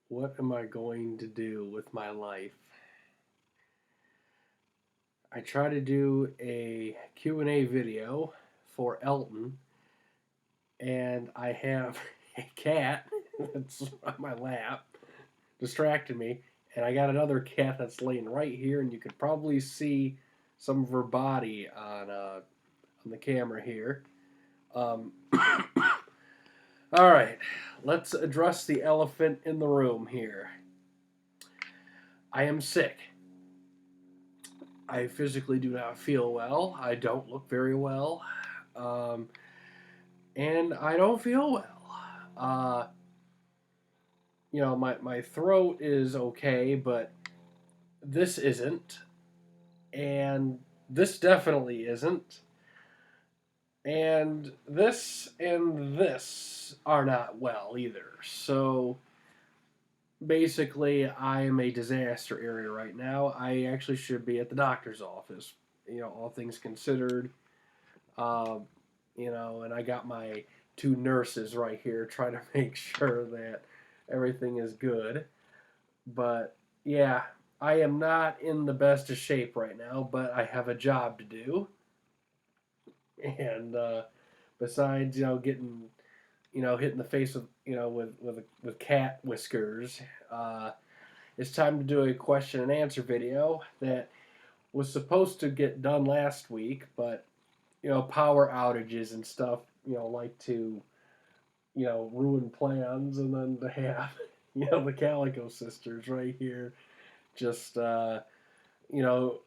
What am I going to do with my life? I try to do a Q&A video for Elton, and I have a cat that's on my lap, distracted me, and I got another cat that's laying right here, and you could probably see some of her body on the camera here. Um, all right, let's address the elephant in the room here. I am sick. I physically do not feel well. I don't look very well. Um, and I don't feel well. Uh, my throat is okay, but this isn't. And this definitely isn't. And this are not well either. So basically, I am a disaster area right now. I actually should be at the doctor's office, all things considered. Um, and I got my two nurses right here trying to make sure that everything is good. But yeah, I am not in the best of shape right now, but I have a job to do. And besides, getting, hit in the face with, with cat whiskers, it's time to do a question and answer video that was supposed to get done last week, but power outages and stuff, like to, ruin plans, and then to have, the Calico Sisters right here just, you know,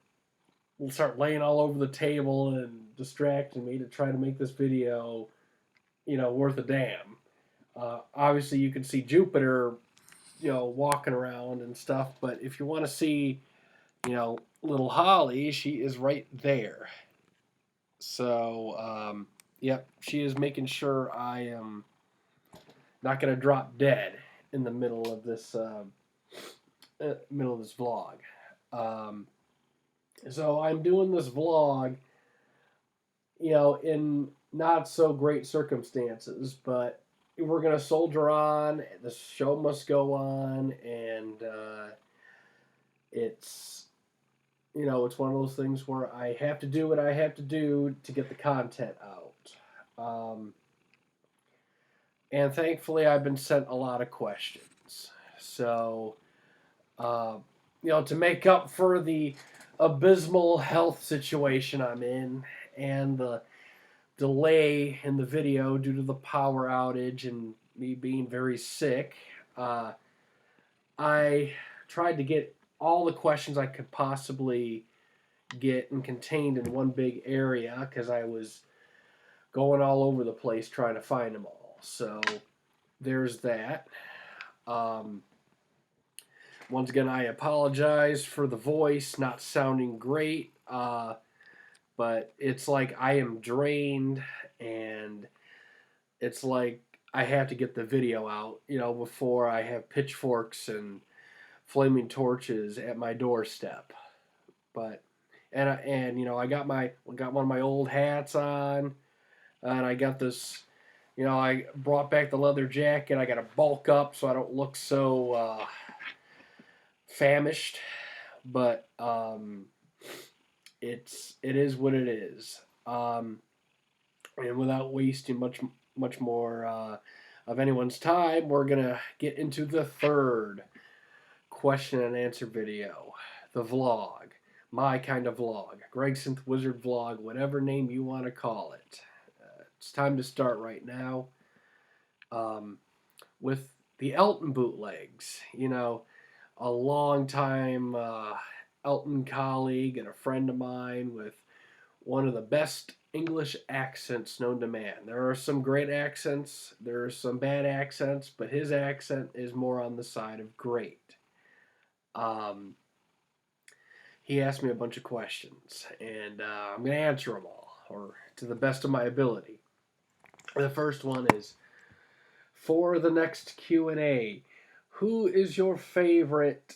start laying all over the table and distracting me to try to make this video, worth a damn. Obviously, you can see Jupiter, walking around and stuff, but if you want to see, little Holly, she is right there. So, yep, she is making sure I am not going to drop dead in the middle of this vlog. Um, so I'm doing this vlog, in not so great circumstances, but we're gonna soldier on. The show must go on, and it's it's one of those things where I have to do what I have to do to get the content out. And thankfully, I've been sent a lot of questions. So, uh, to make up for the abysmal health situation I'm in and the delay in the video due to the power outage and me being very sick, uh, I tried to get all the questions I could possibly get and contained in one big area because I was going all over the place trying to find them all. So there's that. Um, Once again, I apologize for the voice not sounding great, but it's like I am drained, and it's like I have to get the video out, before I have pitchforks and flaming torches at my doorstep. But I got one of my old hats on, and I got this. I brought back the leather jacket. I got to bulk up so I don't look so famished, but it is what it is. And without wasting much more of anyone's time, we're gonna get into the third question and answer video, the vlog, my kind of vlog, GregsynthWizard vlog, whatever name you want to call it. It's time to start right now. With the Elton bootlegs, a long time Elton colleague and a friend of mine with one of the best English accents known to man. There are some great accents, there are some bad accents, but his accent is more on the side of great. Um, he asked me a bunch of questions, and I'm going to answer them all, or to the best of my ability. The first one is, for the next Q&A, who is your favorite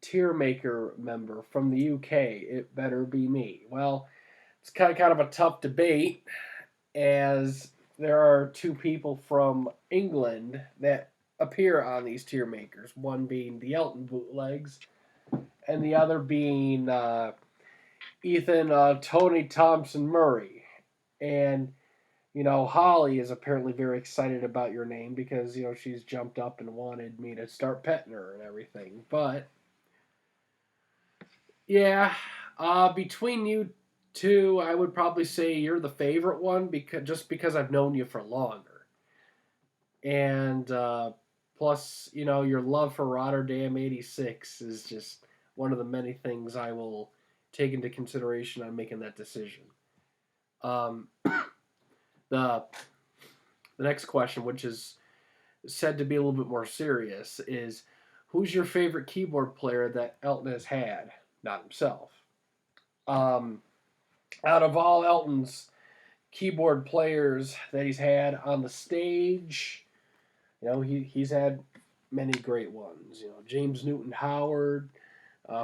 tier maker member from the UK? It better be me. Well, it's kind of a tough debate, as there are two people from England that appear on these tier makers. One being the Elton bootlegs, and the other being Ethan Tony Thompson Murray. And Holly is apparently very excited about your name because she's jumped up and wanted me to start petting her and everything. But yeah, between you two, I would probably say you're the favorite one because I've known you for longer, and plus your love for Rotterdam '86 is just one of the many things I will take into consideration on making that decision. Um, the the next question, which is said to be a little bit more serious, is who's your favorite keyboard player that Elton has had? Not himself. Um, Out of all Elton's keyboard players that he's had on the stage, he's had many great ones. James Newton Howard,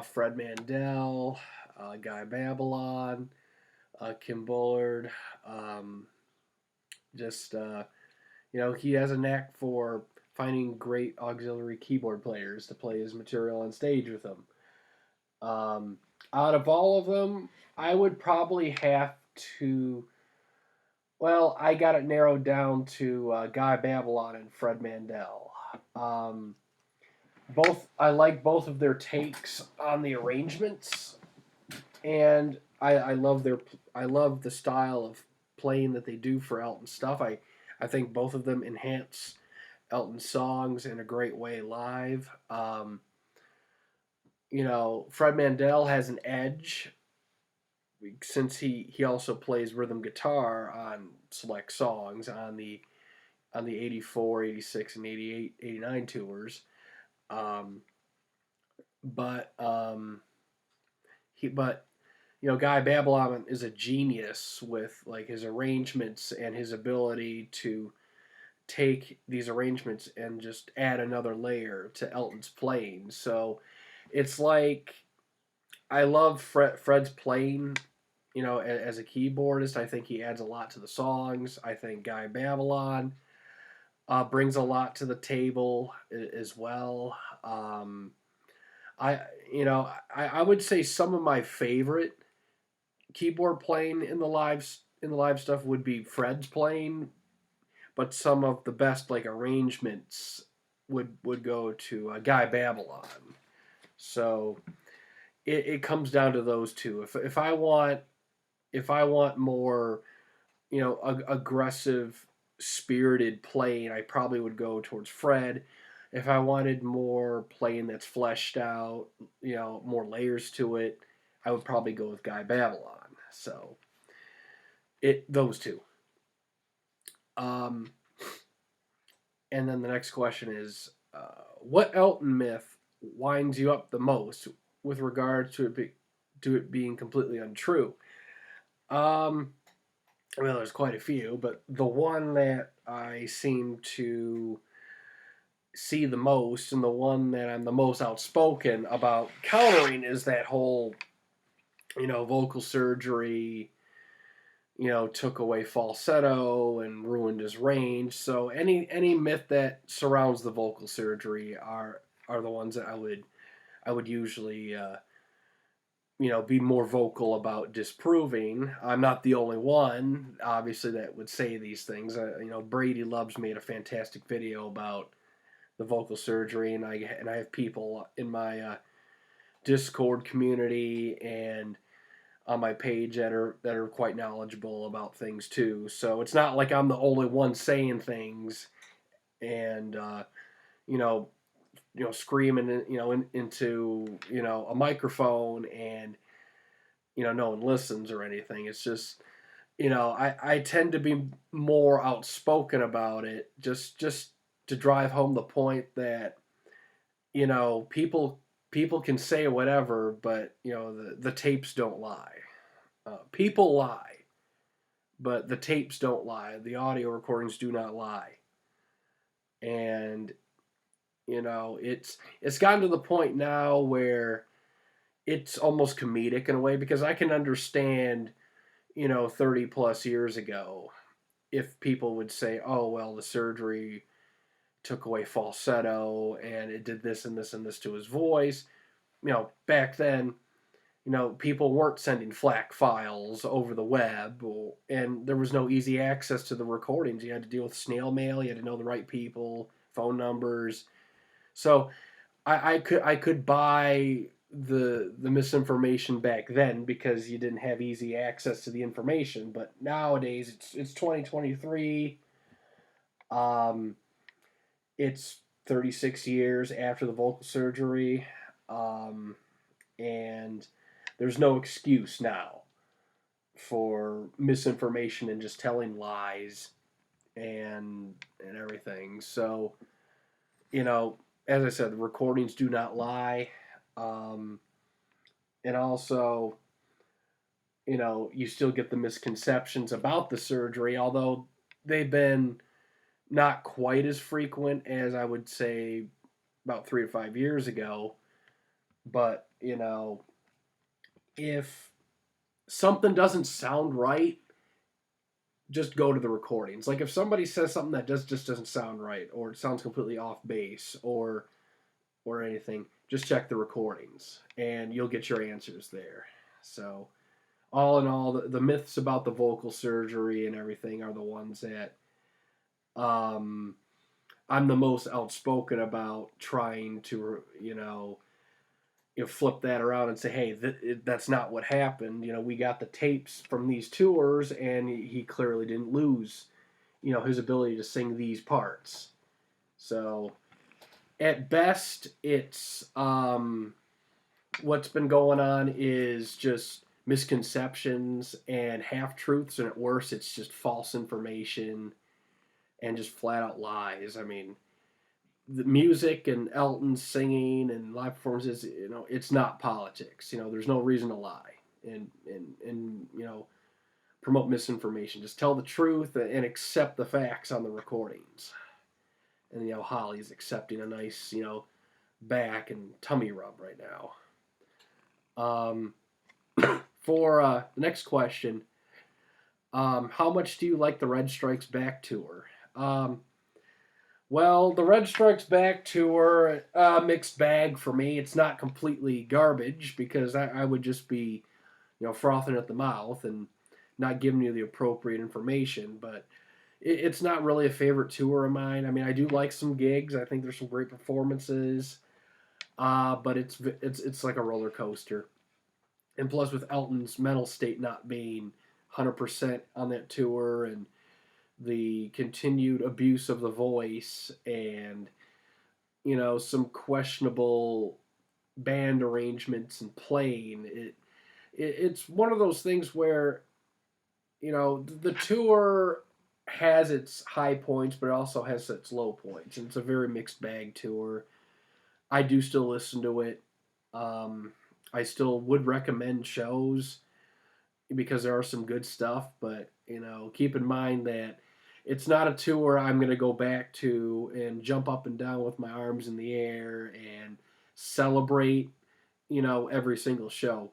Fred Mandel, Guy Babylon, Kim Bullard. Just he has a knack for finding great auxiliary keyboard players to play his material on stage with him. Out of all of them, I would probably have to. Well, I got it narrowed down to Guy Babylon and Fred Mandel. Um, both I like both of their takes on the arrangements, and I love the style of playing that they do for Elton stuff. I think both of them enhance Elton songs in a great way live. Fred Mandel has an edge since he also plays rhythm guitar on select songs on the 84, 86, and 88, 89 tours. Um, but Guy Babylon is a genius with like his arrangements and his ability to take these arrangements and just add another layer to Elton's playing. So it's like I love Fred's playing. As a keyboardist, I think he adds a lot to the songs. I think Guy Babylon brings a lot to the table as well. I would say some of my favorite keyboard playing in the live stuff would be Fred's playing, but some of the best like arrangements would go to Guy Babylon. So it comes down to those two. If I want more, aggressive, spirited playing, I probably would go towards Fred. If I wanted more playing that's fleshed out, more layers to it, I would probably go with Guy Babylon. So those two. Um, and then the next question is, what Elton myth winds you up the most with regard to it being completely untrue? Well, there's quite a few, but the one that I seem to see the most and the one that I'm the most outspoken about countering is that whole, vocal surgery, took away falsetto and ruined his range. So any myth that surrounds the vocal surgery are the ones that I would usually be more vocal about disproving. I'm not the only one, obviously, that would say these things. Brady Loves made a fantastic video about the vocal surgery, and I have people in my Discord community and on my page that are quite knowledgeable about things too. So it's not like I'm the only one saying things and screaming into a microphone and no one listens or anything. It's just I tend to be more outspoken about it just to drive home the point that people can say whatever, but the tapes don't lie. People lie, but the tapes don't lie. The audio recordings do not lie. And it's gotten to the point now where it's almost comedic in a way, because I can understand 30 plus years ago if people would say, oh well, the surgery took away falsetto and it did this and this and this to his voice. Back then, people weren't sending FLAC files over the web, and there was no easy access to the recordings. You had to deal with snail mail. You had to know the right people, phone numbers. So I could buy the misinformation back then because you didn't have easy access to the information. But nowadays it's 2023. It's 36 years after the vocal surgery, and there's no excuse now for misinformation and just telling lies and everything. So, as I said, the recordings do not lie. And also, you still get the misconceptions about the surgery, although they've been not quite as frequent as I would say about 3 to 5 years ago. But, if something doesn't sound right, just go to the recordings. Like if somebody says something that just doesn't sound right, or it sounds completely off base, or anything, just check the recordings, and you'll get your answers there. So, all in all, the myths about the vocal surgery and everything are the ones that I'm the most outspoken about, trying to flip that around and say, hey, that's not what happened. We got the tapes from these tours, and he clearly didn't lose, his ability to sing these parts. So, at best, it's what's been going on is just misconceptions and half-truths, and at worst, it's just false information and just flat-out lies. I mean, the music and Elton singing and live performances, it's not politics. There's no reason to lie and promote misinformation. Just tell the truth and accept the facts on the recordings. And Holly's accepting a nice back and tummy rub right now. For the next question, how much do you like the Red Strikes Back tour? Well, the Red Strikes Back tour, mixed bag for me. It's not completely garbage because I would just be, frothing at the mouth and not giving you the appropriate information. But it's not really a favorite tour of mine. I mean, I do like some gigs. I think there's some great performances, but it's like a roller coaster. And plus, with Elton's mental state not being 100% on that tour, and the continued abuse of the voice, and some questionable band arrangements and playing, it's one of those things where the tour has its high points, but it also has its low points, and it's a very mixed bag tour. I do still listen to it. I still would recommend shows because there are some good stuff, but keep in mind that it's not a tour I'm going to go back to and jump up and down with my arms in the air and celebrate, every single show.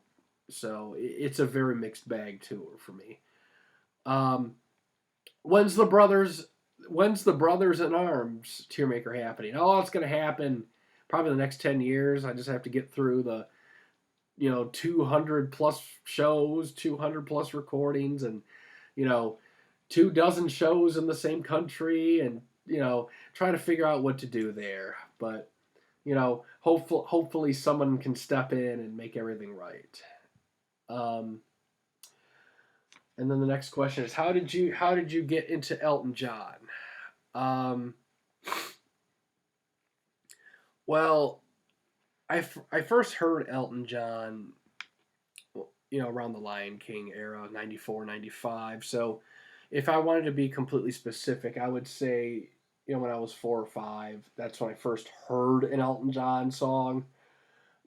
So it's a very mixed bag tour for me. When's the Brothers in Arms Tearmaker happening? Oh, it's going to happen probably the next 10 years. I just have to get through the 200 plus shows, 200 plus recordings, and 24 shows in the same country, and trying to figure out what to do there. But hopefully someone can step in and make everything right. And then the next question is, how did you get into Elton John? Well, I first heard Elton John, around the Lion King era, 94, 95. So if I wanted to be completely specific, I would say, when I was 4 or 5, that's when I first heard an Elton John song.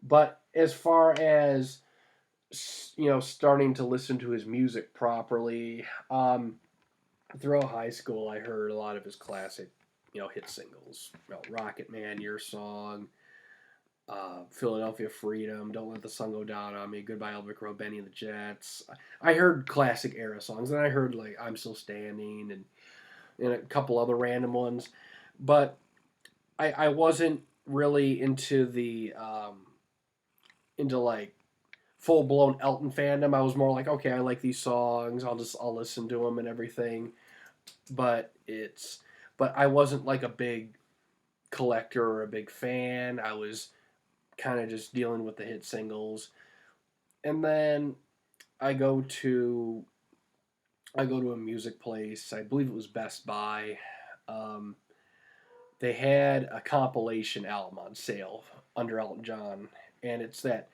But as far as, starting to listen to his music properly, throughout high school, I heard a lot of his classic, hit singles. Rocket Man, Your Song, Philadelphia Freedom, Don't Let the Sun Go Down on Me, Goodbye Elvick Road, Benny and the Jets. I heard classic era songs, and I heard like I'm Still Standing and a couple other random ones. But I wasn't really into the into like full blown Elton fandom. I was more like, okay, I like these songs. I'll listen to them and everything. But I wasn't like a big collector or a big fan. I was kind of just dealing with the hit singles. And then I go to I go to a music place. I believe it was Best Buy. Um, they had a compilation album on sale under Elton John, and it's that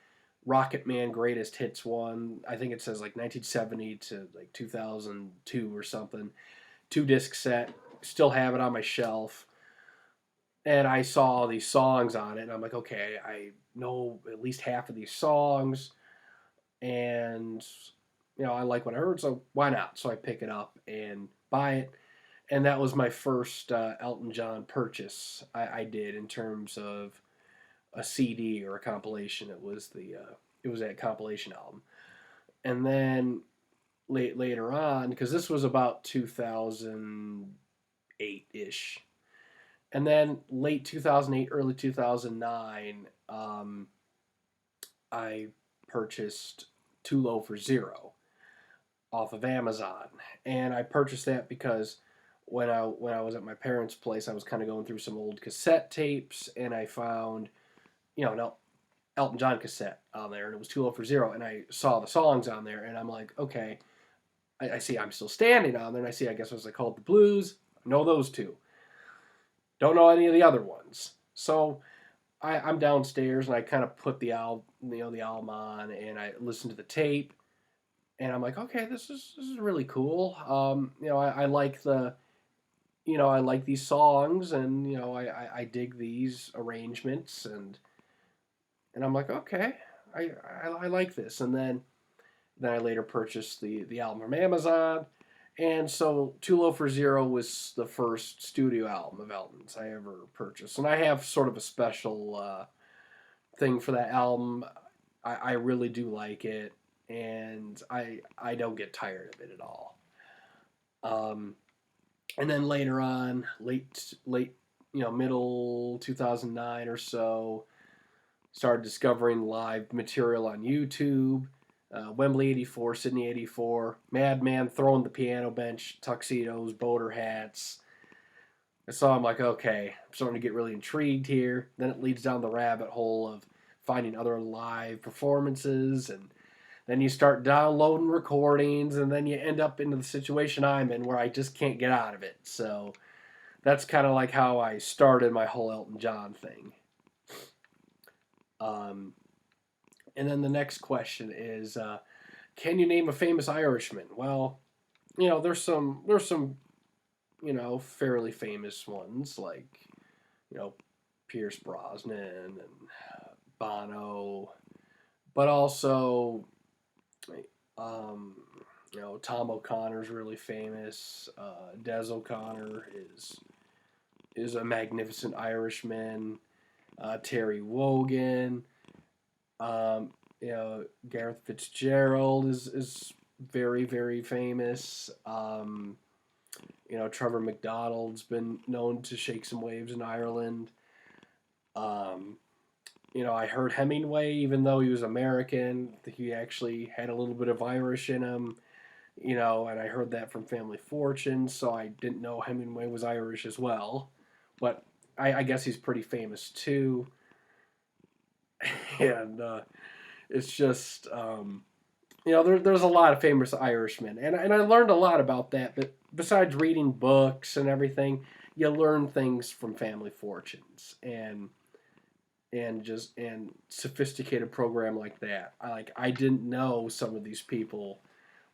Rocket Man Greatest Hits one. I think it says like 1970 to like 2002 or something. 2 disc set. Still have it on my shelf. And I saw all these songs on it, and I'm like, okay, I know at least half of these songs, and I like what I heard, so why not? So I pick it up and buy it, and that was my first Elton John purchase I did in terms of a CD or a compilation. It was that compilation album, and then later on, because this was about 2008 ish, and then late 2008, early 2009, I purchased Too Low for Zero off of Amazon, and I purchased that because when I was at my parents' place, I was kind of going through some old cassette tapes, and I found an Elton John cassette on there, and it was Too Low for Zero, and I saw the songs on there, and I'm like, okay, I see I'm Still Standing on there, and I see, I guess, what's it called, The Blues. I know those two. Don't know any of the other ones. So I'm downstairs, and I kind of put the album on, and I listen to the tape, and I'm like, okay, this is really cool. I like I like these songs, and I dig these arrangements, and I'm like, okay, I like this, and then I later purchased the album from Amazon, and so Too Low for Zero was the first studio album of Elton's I ever purchased, and I have sort of a special thing for that album. I really do like it, and I don't get tired of it at all. Um, and then later on, late middle 2009 or so, started discovering live material on YouTube. Wembley 84, Sydney 84, Madman throwing the piano bench, tuxedos, boater hats. So I'm like, okay, I'm starting to get really intrigued here. Then it leads down the rabbit hole of finding other live performances, and then you start downloading recordings, and then you end up into the situation I'm in where I just can't get out of it. So that's kind of like how I started my whole Elton John thing. And then the next question is, can you name a famous Irishman? Well, there's some fairly famous ones like Pierce Brosnan and Bono, but also um, Tom O'Connor's really famous. Des O'Connor is a magnificent Irishman. Terry Wogan. Gareth Fitzgerald is very, very famous. Trevor McDonald's been known to shake some waves in Ireland. I heard Hemingway, even though he was American, he actually had a little bit of Irish in him. And I heard that from Family Fortune, so I didn't know Hemingway was Irish as well. But I guess he's pretty famous too. And it's just there's a lot of famous Irishmen, and I learned a lot about that. But besides reading books and everything, you learn things from Family Fortunes and sophisticated program like that. I didn't know some of these people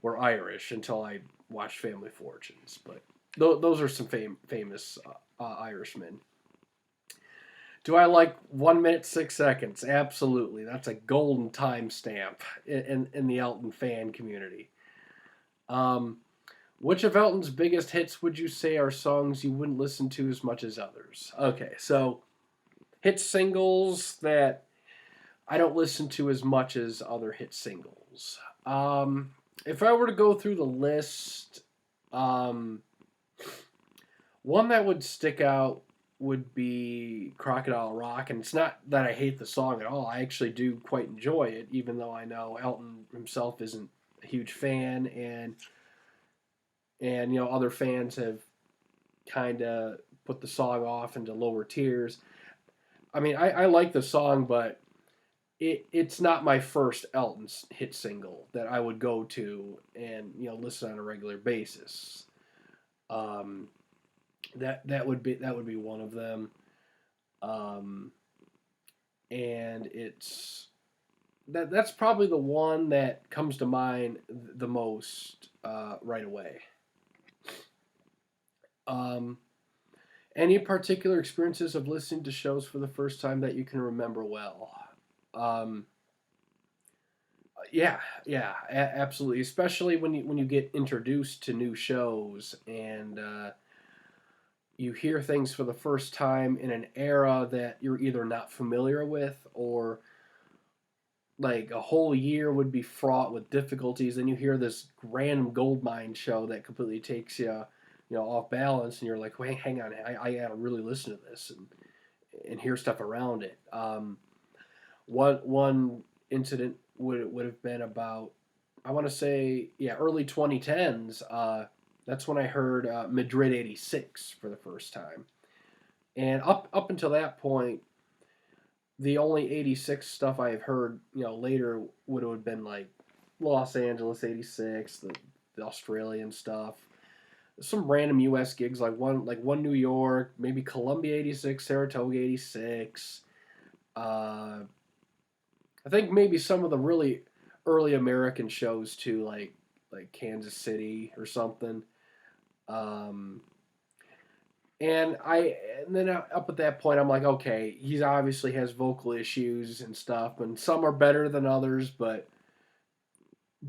were Irish until I watched Family Fortunes. But those are some famous Irishmen. Do I like 1 minute 6 seconds? Absolutely. That's a golden timestamp in the Elton fan community. Which of Elton's biggest hits would you say are songs you wouldn't listen to as much as others? Okay, so hit singles that I don't listen to as much as other hit singles. If I were to go through the list, one that would stick out would be Crocodile Rock, and it's not that I hate the song at all. I actually do quite enjoy it, even though I know Elton himself isn't a huge fan, and other fans have kind of put the song off into lower tiers. I mean, I like the song, but it's not my first Elton hit single that I would go to and listen on a regular basis. Um, that would be one of them. Um, and that's probably the one that comes to mind the most right away. Um, any particular experiences of listening to shows for the first time that you can remember well? Um, yeah, yeah, absolutely. Especially when you get introduced to new shows and you hear things for the first time in an era that you're either not familiar with, or like a whole year would be fraught with difficulties. Then you hear this random gold mine show that completely takes you off balance, and you're like, wait, hang on, I gotta really listen to this and hear stuff around it. One incident would have been about, I want to say, yeah, early 2010s. That's when I heard Madrid '86 for the first time, and up until that point, the only '86 stuff I have heard, later would have been like Los Angeles '86, the Australian stuff, some random U.S. gigs like one New York, maybe Columbia '86, Saratoga '86. I think maybe some of the really early American shows too, like Kansas City or something. Um, and then up at that point, I'm like, okay, he obviously has vocal issues and stuff, and some are better than others, but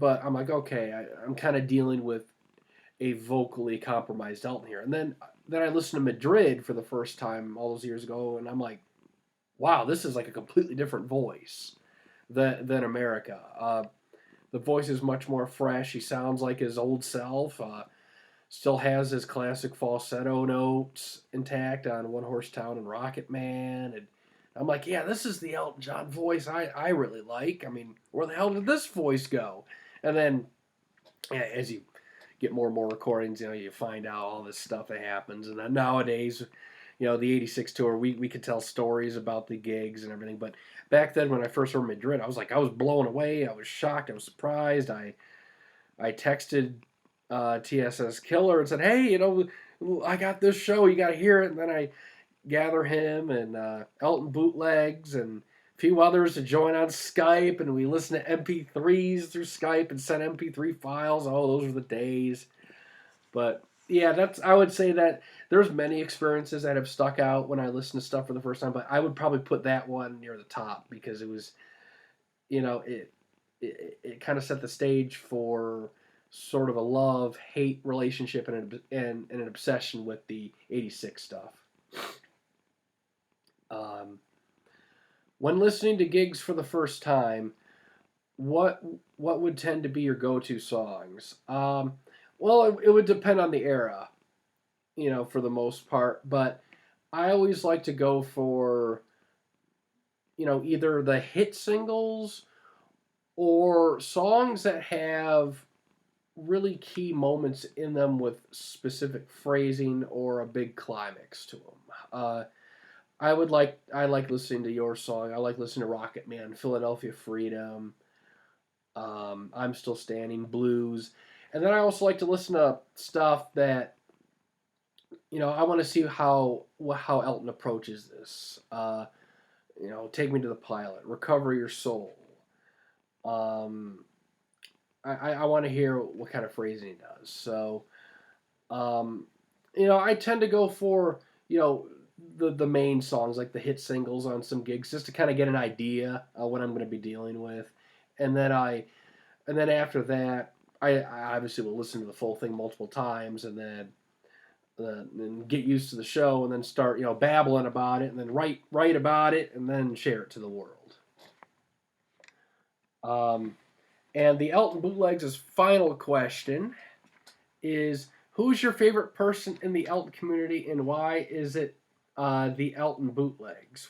I'm like, okay, I'm kind of dealing with a vocally compromised Elton here. And then I listened to Madrid for the first time all those years ago, and I'm like, wow, this is like a completely different voice than America. The voice is much more fresh. He sounds like his old self. Still has his classic falsetto notes intact on One Horse Town and Rocket Man. And I'm like, yeah, this is the Elton John voice I really like. I mean, where the hell did this voice go? And then, yeah, as you get more and more recordings, you find out all this stuff that happens. And then nowadays, the '86 tour, we could tell stories about the gigs and everything. But back then, when I first heard Madrid, I was blown away. I was shocked. I was surprised. I texted TSS Killer and said, hey, I got this show. You got to hear it. And then I gather him and Elton Bootlegs and a few others to join on Skype. And we listen to MP3s through Skype and send MP3 files. Oh, those were the days. But yeah, I would say that there's many experiences that have stuck out when I listen to stuff for the first time, but I would probably put that one near the top because it was, it kind of set the stage for sort of a love-hate relationship and an obsession with the '86 stuff. Um, when listening to gigs for the first time, what what would tend to be your go-to songs? Well, it would depend on the era, for the most part. But I always like to go for, either the hit singles or songs that have really key moments in them with specific phrasing or a big climax to them. I like listening to your song. I like listening to Rocket Man, Philadelphia Freedom, I'm Still Standing, Blues. And then I also like to listen to stuff that, I want to see how Elton approaches this. Take Me to the Pilot, Recover Your Soul. Um, I want to hear what kind of phrasing he does. So, um, I tend to go for, the main songs, like the hit singles on some gigs, just to kind of get an idea of what I'm going to be dealing with. And then after that, I obviously will listen to the full thing multiple times, and then get used to the show, and then start babbling about it, and then write about it, and then share it to the world. And the Elton Bootlegs' final question is: who's your favorite person in the Elton community, and why is it The Elton bootlegs.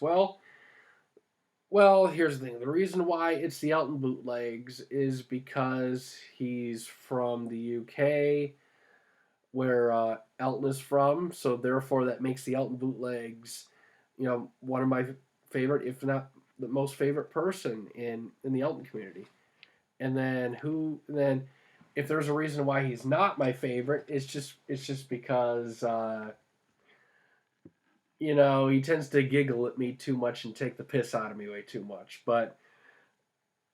Well, here's the thing. The reason why it's the Elton bootlegs is because he's from the UK, where Elton is from. So therefore, that makes the Elton bootlegs, one of my favorite, if not the most favorite person in the Elton community. And then if there's a reason why he's not my favorite, it's just because he tends to giggle at me too much and take the piss out of me way too much. But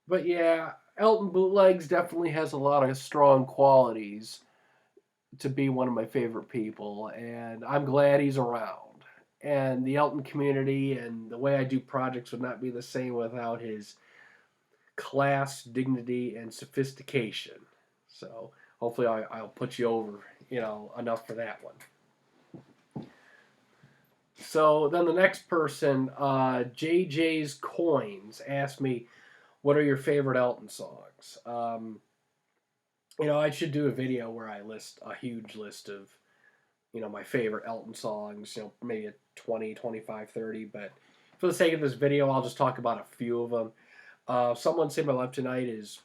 yeah, Elton Bootlegs definitely has a lot of strong qualities to be one of my favorite people, and I'm glad he's around. And the Elton community and the way I do projects would not be the same without his class, dignity, and sophistication. So hopefully I'll put you over, enough for that one. So then the next person, JJ's Coins, asked me, "What are your favorite Elton songs?" I should do a video where I list a huge list of, my favorite Elton songs, maybe a 20, 25, 30. But for the sake of this video, I'll just talk about a few of them. Someone Saved My Life Tonight is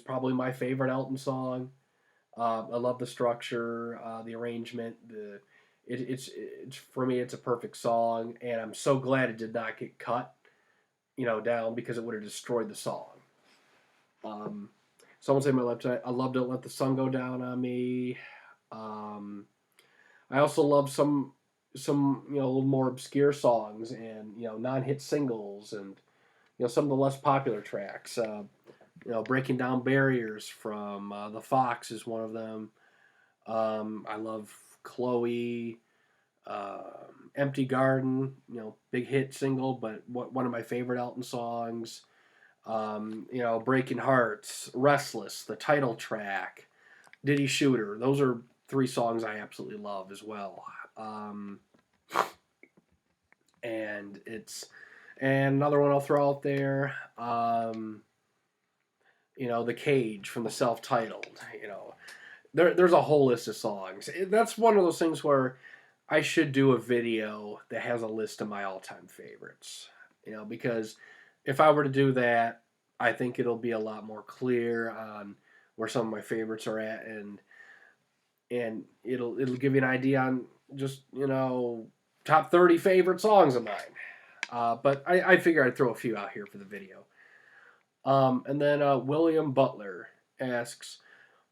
probably my favorite Elton song. I love the structure, the arrangement, it's for me it's a perfect song, and I'm so glad it did not get cut, down, because it would have destroyed the song. Someone Saved My Life Tonight. I love Don't Let the Sun Go Down on Me. I also love some a little more obscure songs and non-hit singles, and some of the less popular tracks. Breaking Down Barriers from The Fox is one of them. I love Chloe, Empty Garden, big hit single, but one of my favorite Elton songs. Breaking Hearts, Restless, the title track, Diddy Shooter. Those are three songs I absolutely love as well. And another one I'll throw out there. The Cage from the self-titled. There's a whole list of songs. That's one of those things where I should do a video that has a list of my all-time favorites. Because if I were to do that, I think it'll be a lot more clear on where some of my favorites are at, and it'll give you an idea on just top 30 favorite songs of mine. But I figure I'd throw a few out here for the video. And then William Butler asks,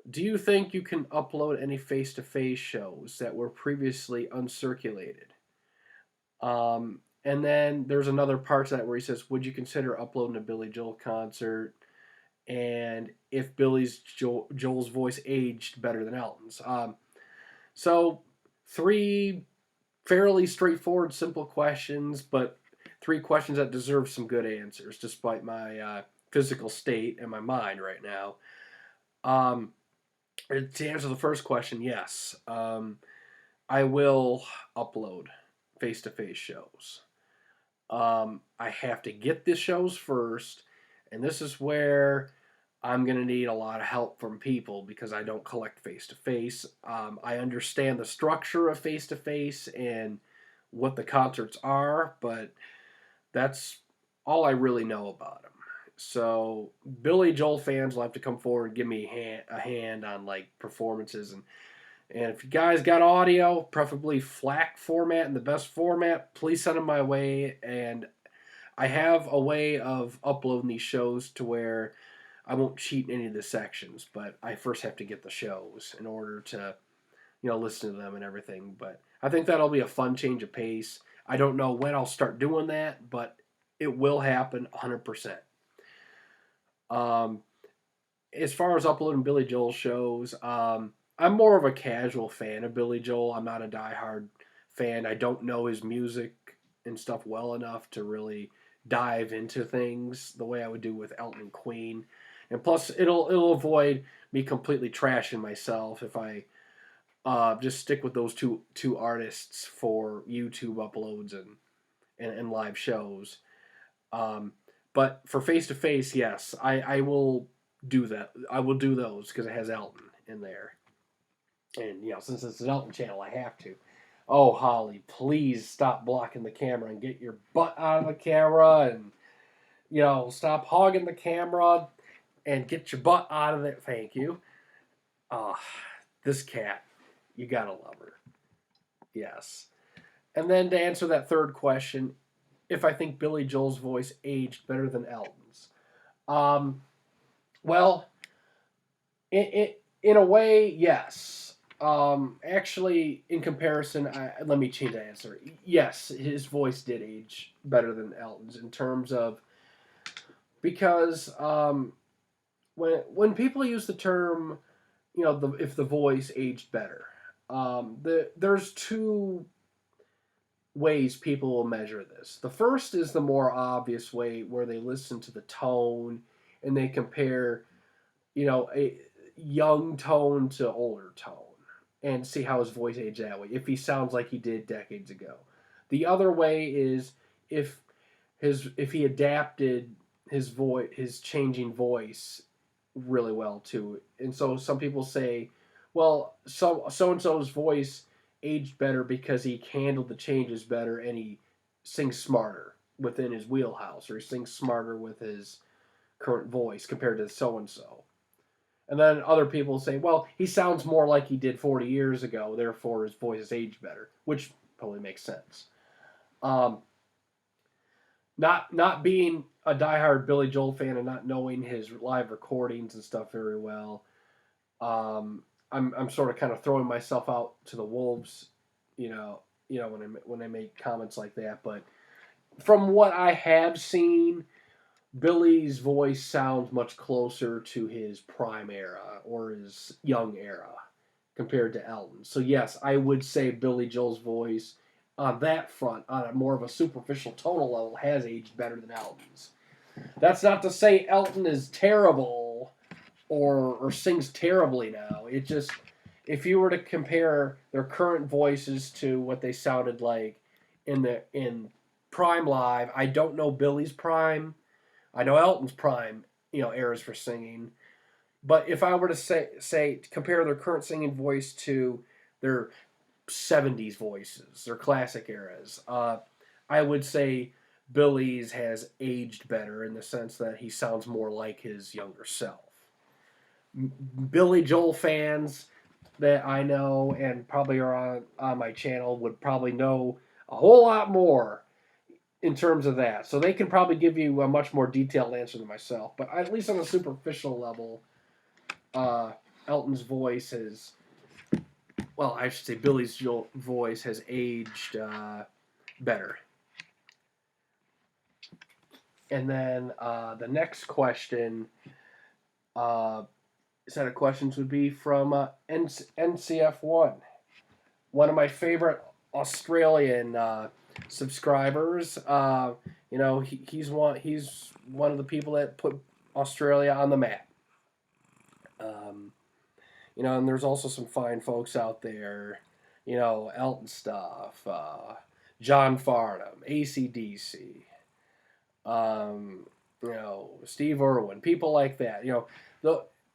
"Do you think you can upload any face-to-face shows that were previously uncirculated?" And then there's another part to that where he says, "Would you consider uploading a Billy Joel concert? And if Joel's voice aged better than Elton's?" So 3 fairly straightforward, simple questions, but 3 questions that deserve some good answers, despite my physical state and my mind right now. To answer the first question, yes. I will upload face-to-face shows. I have to get the shows first, and this is where I'm going to need a lot of help from people because I don't collect face-to-face. I understand the structure of face-to-face and what the concerts are, but that's all I really know about them. So Billy Joel fans will have to come forward and give me a hand on performances, and if you guys got audio, preferably FLAC format in the best format, please send them my way. And I have a way of uploading these shows to where I won't cheat in any of the sections, but I first have to get the shows in order to listen to them and everything. But I think that'll be a fun change of pace. I don't know when I'll start doing that, but it will happen 100%. As far as uploading Billy Joel shows, I'm more of a casual fan of Billy Joel. I'm not a diehard fan. I don't know his music and stuff well enough to really dive into things the way I would do with Elton and Queen. And plus, it'll avoid me completely trashing myself if I just stick with those two artists for YouTube uploads and live shows. But for face-to-face, yes, I will do that. I will do those because it has Elton in there. And, since it's an Elton channel, I have to. oh, Holly, please stop blocking the camera and get your butt out of the camera, and stop hogging the camera and get your butt out of it. Thank you. Ah, this cat, you gotta love her. Yes. And then to answer that third question, if I think Billy Joel's voice aged better than Elton's. Um, well, in a way, yes. Actually, in comparison, let me change the answer. Yes, his voice did age better than Elton's in terms of because when people use the term, if the voice aged better, there's two ways people will measure this. The first is the more obvious way where they listen to the tone and they compare, a young tone to older tone and see how his voice aged that way, if he sounds like he did decades ago. The other way is if if he adapted his changing voice really well too. And so some people say, well, so and so's voice aged better because he handled the changes better and he sings smarter within his wheelhouse, or he sings smarter with his current voice compared to so and so. And then other people say, well, he sounds more like he did 40 years ago, therefore his voice has aged better, which probably makes sense. Um, not being a diehard Billy Joel fan and not knowing his live recordings and stuff very well, I'm sort of kind of throwing myself out to the wolves, when I make comments like that. But from what I have seen, Billy's voice sounds much closer to his prime era or his young era compared to Elton. So yes, I would say Billy Joel's voice on that front, on a more of a superficial tonal level, has aged better than Elton's. That's not to say Elton is terrible or sings terribly now. It just, if you were to compare their current voices to what they sounded like in prime live, I don't know Billy's prime. I know Elton's prime, eras for singing. But if I were to say compare their current singing voice to their 70s voices, their classic eras, I would say Billy's has aged better in the sense that he sounds more like his younger self. Billy Joel fans that I know and probably are on my channel would probably know a whole lot more in terms of that. So they can probably give you a much more detailed answer than myself. But at least on a superficial level, Elton's voice has, well, I should say Billy's voice has aged better. And then the next question, set of questions would be from NCF1, one of my favorite Australian subscribers. He's one of the people that put Australia on the map. And there's also some fine folks out there. Elton stuff, John Farnham, AC/DC, Steve Irwin, people like that.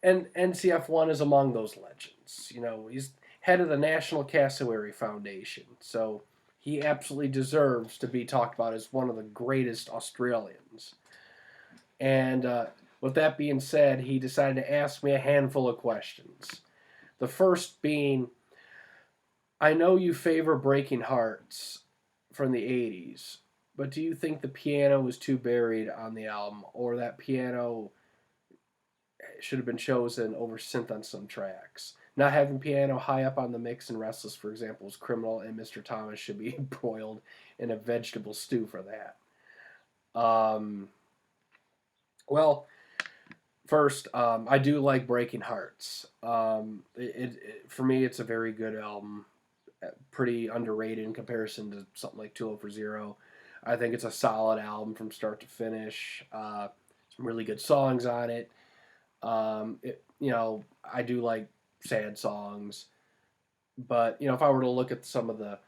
And NCF1 is among those legends. He's head of the National Cassowary Foundation, so he absolutely deserves to be talked about as one of the greatest Australians. And with that being said, he decided to ask me a handful of questions. The first being, I know you favor Breaking Hearts from the 80s, but do you think the piano was too buried on the album, or that piano should have been chosen over synth on some tracks? Not having piano high up on the mix in Restless, for example, is criminal, and Mr. Thomas should be broiled in a vegetable stew for that. Well, first, I do like Breaking Hearts. For me, it's a very good album. Pretty underrated in comparison to something like 2:0 I think it's a solid album from start to finish. Some really good songs on it. I do like sad songs, but if I were to look at some of the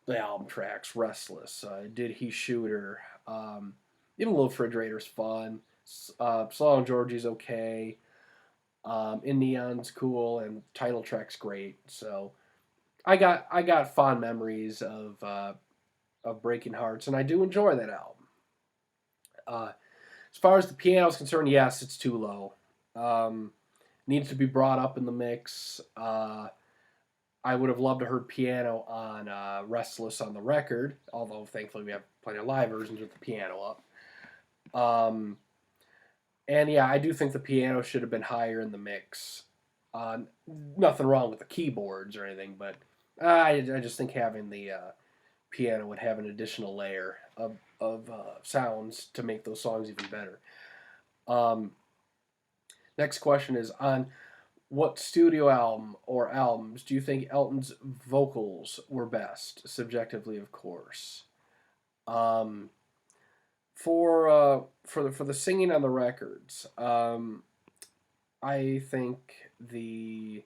album tracks, Restless, Did He Shoot Her, even Little Refrigerator's fun. Slow and Georgie's okay. In Neon's cool, and title track's great. So I got fond memories of Breaking Hearts, and I do enjoy that album. Uh, as far as the piano is concerned, yes, it's too low. Um, Needs to be brought up in the mix. I would have loved to heard piano on Restless on the record, although thankfully we have plenty of live versions with the piano up. And yeah, I do think the piano should have been higher in the mix. Uh, Nothing wrong with the keyboards or anything, but I just think having the piano would have an additional layer of sounds to make those songs even better. Um, Next question is on what studio album or albums do you think Elton's vocals were best, subjectively, of course? Um, for the singing on the records, I think the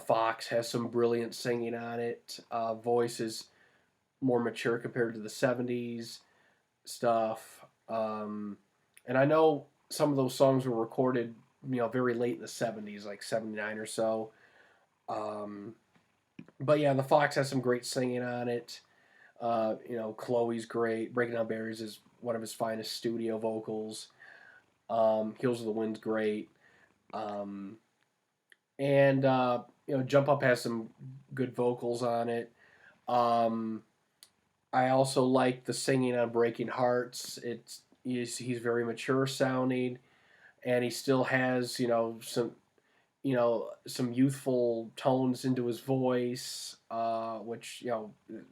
Fox has some brilliant singing on it. Voice is more mature compared to the '70s stuff. And I know some of those songs were recorded, very late in the '70s, like '79 or so. Um, but yeah, the Fox has some great singing on it. Chloe's great. Breaking Down Barriers is one of his finest studio vocals. Heels of the Wind's great. Um, and Jump Up has some good vocals on it. Um, I also like the singing on Breaking Hearts. He's very mature sounding, and he still has some youthful tones into his voice, which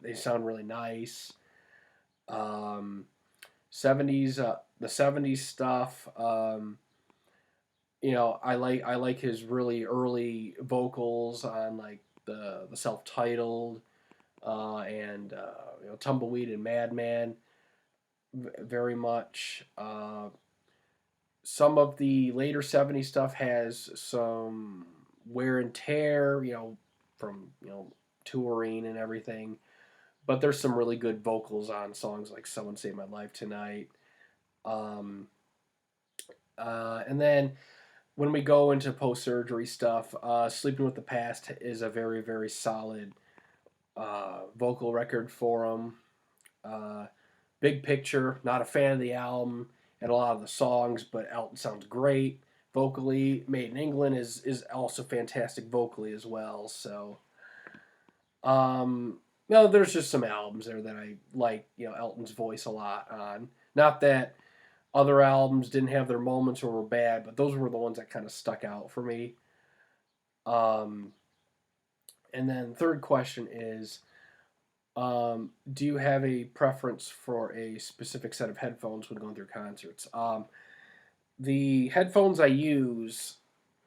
they sound really nice. Um, '70s the '70s stuff. I like his really early vocals on like the self-titled and Tumbleweed and Madman very much. Some of the later '70s stuff has some wear and tear, from touring and everything. But there's some really good vocals on songs like "Someone Save My Life Tonight." Um, and then when we go into post surgery stuff, "Sleeping with the Past" is a very very solid vocal record for him. Uh, Big Picture, not a fan of the album and a lot of the songs, but Elton sounds great vocally. Made in England is also fantastic vocally as well. So, no, there's just some albums there that I like, Elton's voice a lot on. Not that other albums didn't have their moments or were bad, but those were the ones that kind of stuck out for me. Um, and then third question is, do you have a preference for a specific set of headphones when going through concerts? The headphones I use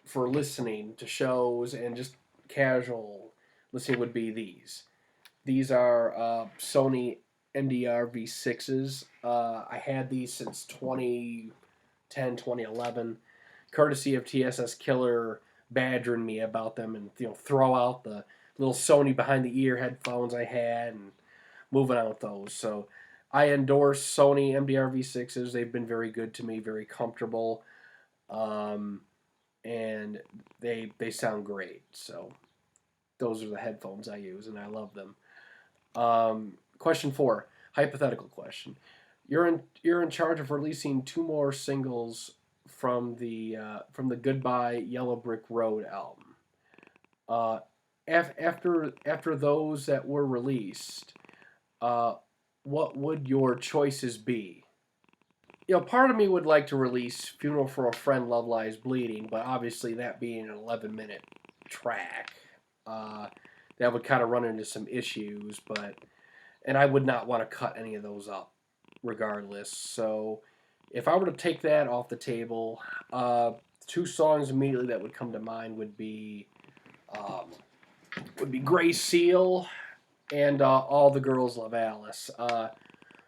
for listening to shows and just casual listening would be these. These are Sony MDR V6s. I had these since 2010, 2011, courtesy of TSS Killer badgering me about them and throw out the little Sony behind the ear headphones I had and moving on with those. So I endorse Sony MDR V6s. They've been very good to me, very comfortable, and they sound great. So those are the headphones I use, and I love them. Question 4, hypothetical question. You're in charge of releasing 2 more singles from the Goodbye Yellow Brick Road album. Uh, after those that were released, what would your choices be? Part of me would like to release "Funeral for a Friend, Love Lies Bleeding," but obviously that being an 11-minute track, that would kind of run into some issues. And I would not want to cut any of those up, regardless. So, if I were to take that off the table, 2 songs immediately that would come to mind would be "Gray Seal" and "All the Girls Love Alice."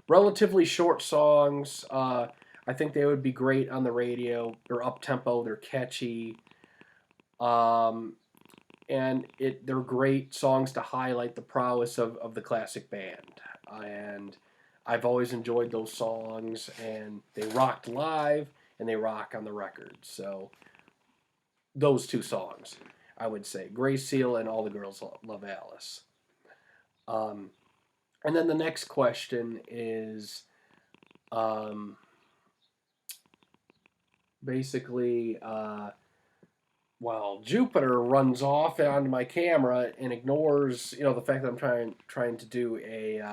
Relatively short songs. I think they would be great on the radio. They're up tempo. They're catchy. And they're great songs to highlight the prowess of the classic band. And I've always enjoyed those songs, and they rocked live, and they rock on the record. So those 2 songs. I would say. Grace Seal and All the Girls Love Alice. Um, and then the next question is um, basically, well, Jupiter runs off onto my camera and ignores, the fact that I'm trying to do a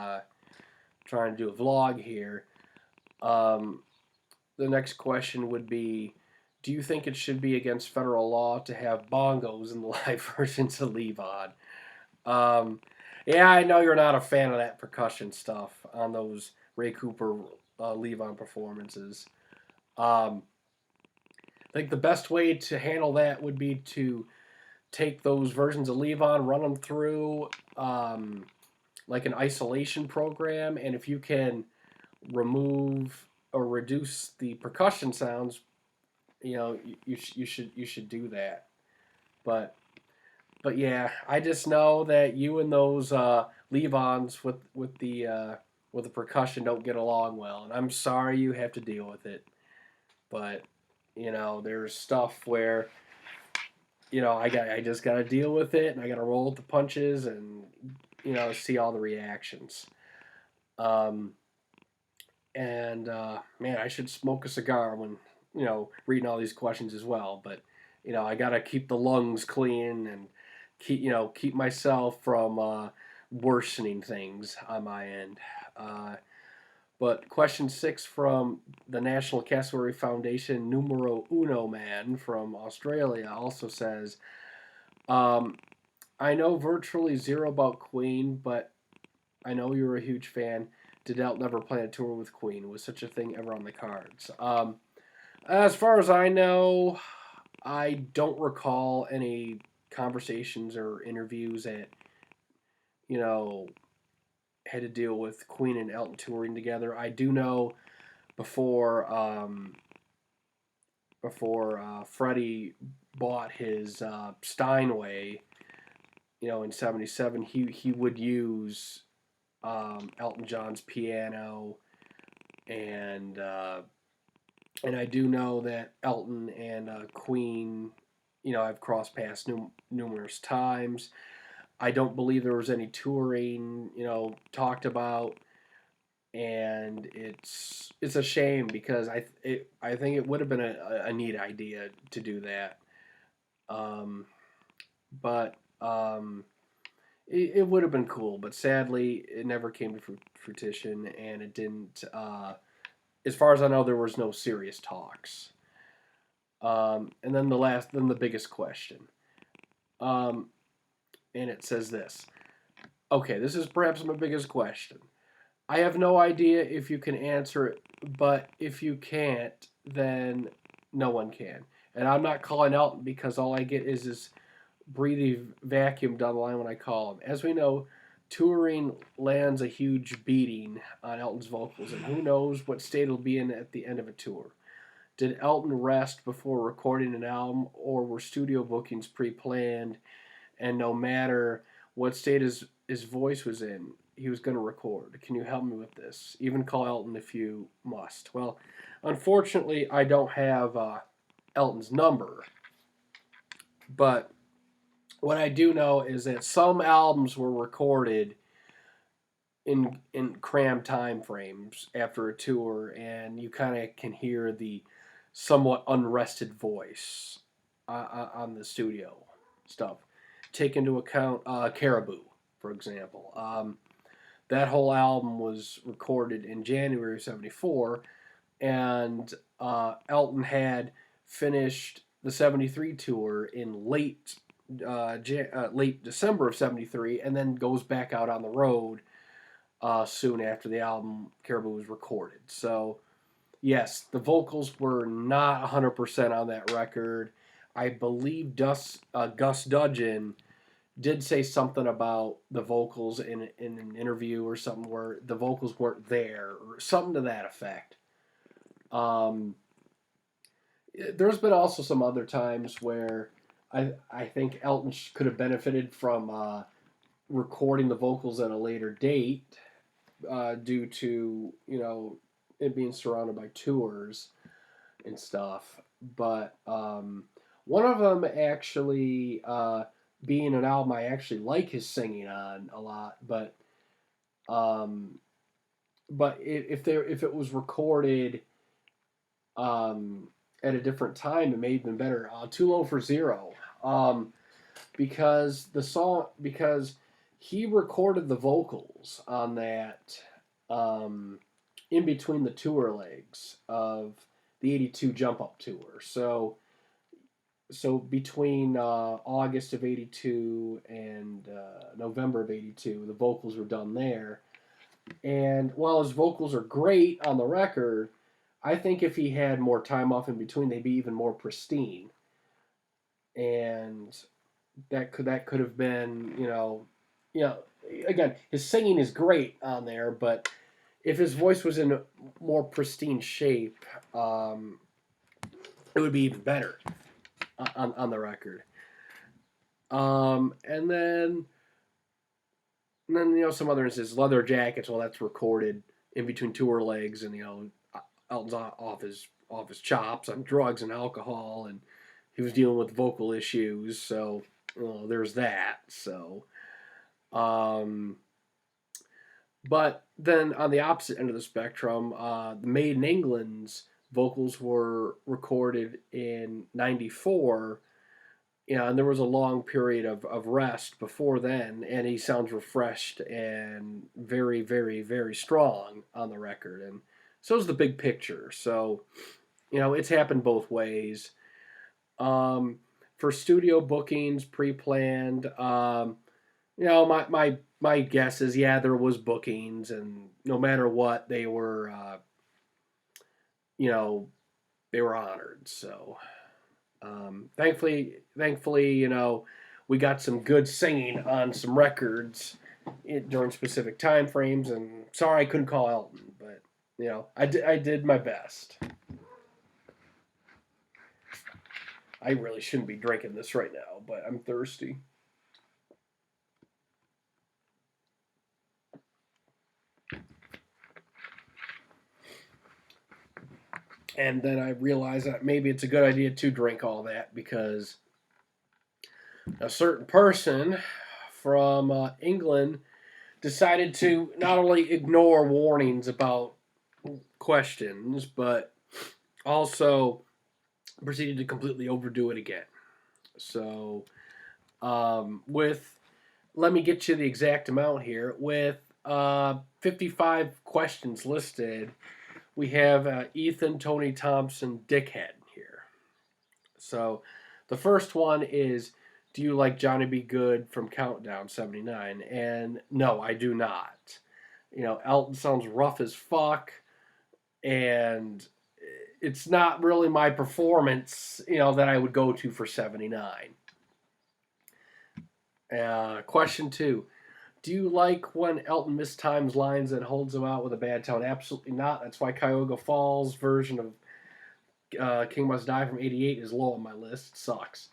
vlog here. Um, the next question would be, do you think it should be against federal law to have bongos in the live versions of Levon? Um, yeah, I know you're not a fan of that percussion stuff on those Ray Cooper Levon performances. Um, I think the best way to handle that would be to take those versions of Levon, run them through like an isolation program, and if you can remove or reduce the percussion sounds, you should do that. But but yeah, I just know that you and those Levons with the percussion don't get along well, and I'm sorry you have to deal with it. But there's stuff where I just got to deal with it, and I got to roll with the punches, and see all the reactions. Um, and man, I should smoke a cigar when reading all these questions as well. But I got to keep the lungs clean and keep myself from worsening things on my end. But question 6 from the National Cassowary Foundation, numero uno man from Australia, also says, I know virtually zero about Queen, but I know you're a huge fan. Did Elton ever plan a tour with Queen? Was such a thing ever on the cards? As far as I know, I don't recall any conversations or interviews that, you know, had to deal with Queen and Elton touring together. I do know before Freddie bought his Steinway, in '77, he would use Elton John's piano, and I do know that Elton and Queen, have crossed paths numerous times. I don't believe there was any touring, talked about, and it's a shame because I think it would have been a neat idea to do that, but it would have been cool. But sadly, it never came to fruition, and it didn't. As far as I know, there was no serious talks. And then the biggest question, um, and it says this. Okay, this is perhaps my biggest question. I have no idea if you can answer it, but if you can't, then no one can. And I'm not calling Elton because all I get is this breathy vacuum down the line when I call him. As we know, touring lands a huge beating on Elton's vocals, and who knows what state he'll be in at the end of a tour. Did Elton rest before recording an album, or were studio bookings pre-planned, and no matter what state his voice was in, he was going to record? Can you help me with this? Even call Elton if you must. Well, unfortunately, I don't have Elton's number, but what I do know is that some albums were recorded in crammed time frames after a tour, and you kind of can hear the somewhat unrested voice on the studio stuff. Take into account Caribou, for example. That whole album was recorded in January of '74, and Elton had finished the '73 tour in late December of '73, and then goes back out on the road soon after the album Caribou was recorded. So, yes, the vocals were not 100% on that record. I believe Gus Dudgeon did say something about the vocals in an interview or something where the vocals weren't there or something to that effect. There's been also some other times where I think Elton could have benefited from recording the vocals at a later date due to it being surrounded by tours and stuff. But One of them actually being an album I actually like his singing on a lot, um, if it was recorded um, at a different time, it may have been better. Too Low for Zero, because he recorded the vocals on that um, in between the tour legs of the '82 Jump Up tour. So between August of '82 and November of '82, the vocals were done there. And while his vocals are great on the record, I think if he had more time off in between, they'd be even more pristine. And that could have been, again, his singing is great on there, but if his voice was in a more pristine shape, it would be even better on the record. And then some other instances, Leather Jackets. Well, that's recorded in between tour legs, and Elton's off his chops on drugs and alcohol, and he was dealing with vocal issues. So there's that. So, but then on the opposite end of the spectrum, the Made in England's vocals were recorded in '94. And there was a long period of rest before then, and he sounds refreshed and very, very, very strong on the record. And so is the big picture. So, it's happened both ways. For studio bookings, pre-planned, my guess is, yeah, there was bookings, and no matter what, they were honored. So. Thankfully, we got some good singing on some records during specific time frames. And sorry I couldn't call Elton, but I did my best. I really shouldn't be drinking this right now, but I'm thirsty. And then I realized that maybe it's a good idea to drink all that, because a certain person from England decided to not only ignore warnings about questions, but also proceeded to completely overdo it again. So, let me get you the exact amount here. With 55 questions listed, we have Ethan, Tony Thompson, Dickhead here. So the first one is, do you like Johnny B. Good from Countdown 79? And no, I do not. Elton sounds rough as fuck, and it's not really my performance, that I would go to for 79. Question 2. Do you like when Elton mistimes lines and holds them out with a bad tone? Absolutely not. That's why Cuyahoga Falls' version of King Must Die from '88 is low on my list. It sucks.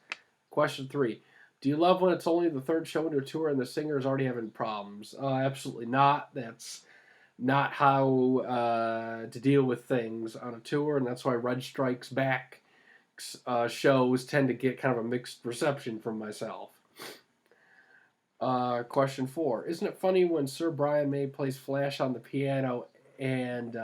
Question 3. Do you love when it's only the third show into a tour and the singer is already having problems? Absolutely not. That's not how to deal with things on a tour, and that's why Red Strikes Back shows tend to get kind of a mixed reception from myself. Question 4. Isn't it funny when Sir Brian May plays Flash on the piano and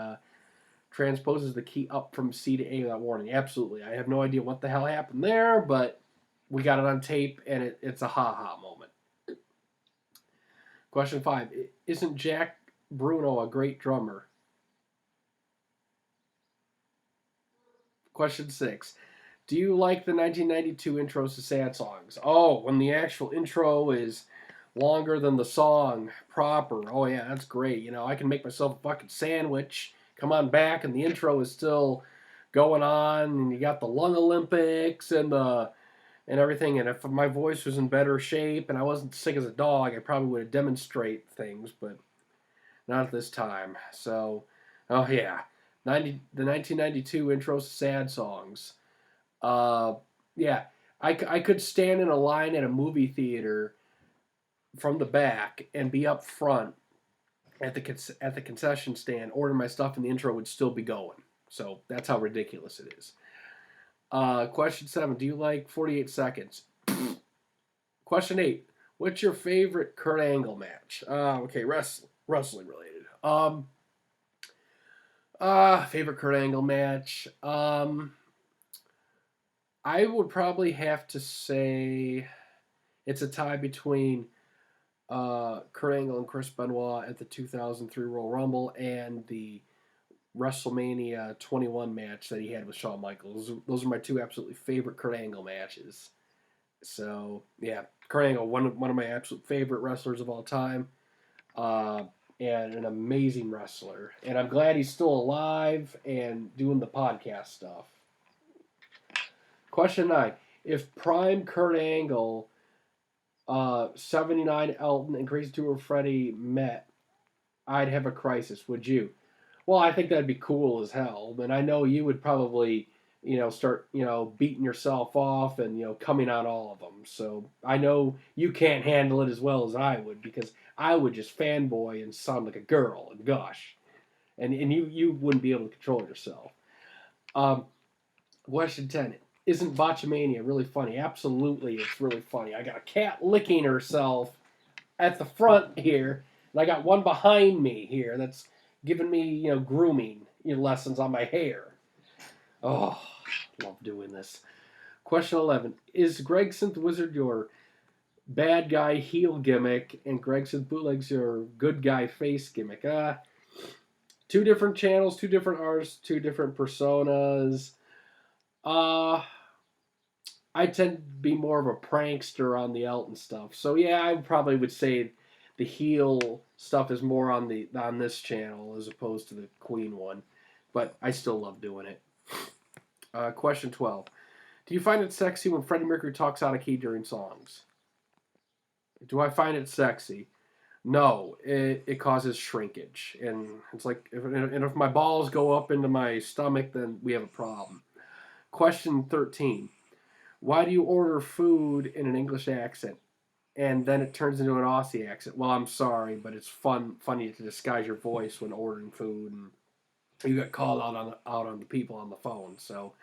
transposes the key up from C to A without warning? Absolutely. I have no idea what the hell happened there, but we got it on tape, and it's a ha-ha moment. Question 5. Isn't Jack Bruno a great drummer? Question 6. Do you like the 1992 intros to sad songs? Oh, when the actual intro is longer than the song proper. Oh, yeah, that's great. I can make myself a fucking sandwich, come on back, and the intro is still going on, and you got the Lung Olympics and everything. And if my voice was in better shape and I wasn't sick as a dog, I probably would have demonstrated things, but not at this time. So, oh yeah, the 1992 intros to sad songs. Yeah, I could stand in a line at a movie theater from the back and be up front at the concession stand, order my stuff, and the intro would still be going. So that's how ridiculous it is. Question 7. Do you like 48 seconds? Question 8. What's your favorite Kurt Angle match? Okay, wrestling related. Favorite Kurt Angle match. I would probably have to say it's a tie between Kurt Angle and Chris Benoit at the 2003 Royal Rumble and the WrestleMania 21 match that he had with Shawn Michaels. Those are my two absolutely favorite Kurt Angle matches. So, yeah, Kurt Angle, one of my absolute favorite wrestlers of all time, and an amazing wrestler. And I'm glad he's still alive and doing the podcast stuff. Question 9. If Prime Kurt Angle, 79 Elton, and Crazy Tour Freddy met, I'd have a crisis. Would you? Well, I think that'd be cool as hell. And I know you would probably, start, beating yourself off and, coming on all of them. So I know you can't handle it as well as I would, because I would just fanboy and sound like a girl and gosh. And you wouldn't be able to control yourself. Question 10. Isn't Botchamania really funny? Absolutely, it's really funny. I got a cat licking herself at the front here, and I got one behind me here that's giving me, grooming lessons on my hair. Oh, love doing this. Question 11. Is GregsynthWizard your bad guy heel gimmick and GregsynthBootleg's your good guy face gimmick? Two different channels, two different artists, two different personas. I tend to be more of a prankster on the Elton stuff. So yeah, I probably would say the heel stuff is more on this channel as opposed to the Queen one. But I still love doing it. Question 12. Do you find it sexy when Freddie Mercury talks out of key during songs? Do I find it sexy? No, it causes shrinkage. And it's like, if my balls go up into my stomach, then we have a problem. Question 13. Why do you order food in an English accent and then it turns into an Aussie accent? Well, I'm sorry, but it's funny to disguise your voice when ordering food, and you get called out on the people on the phone. So,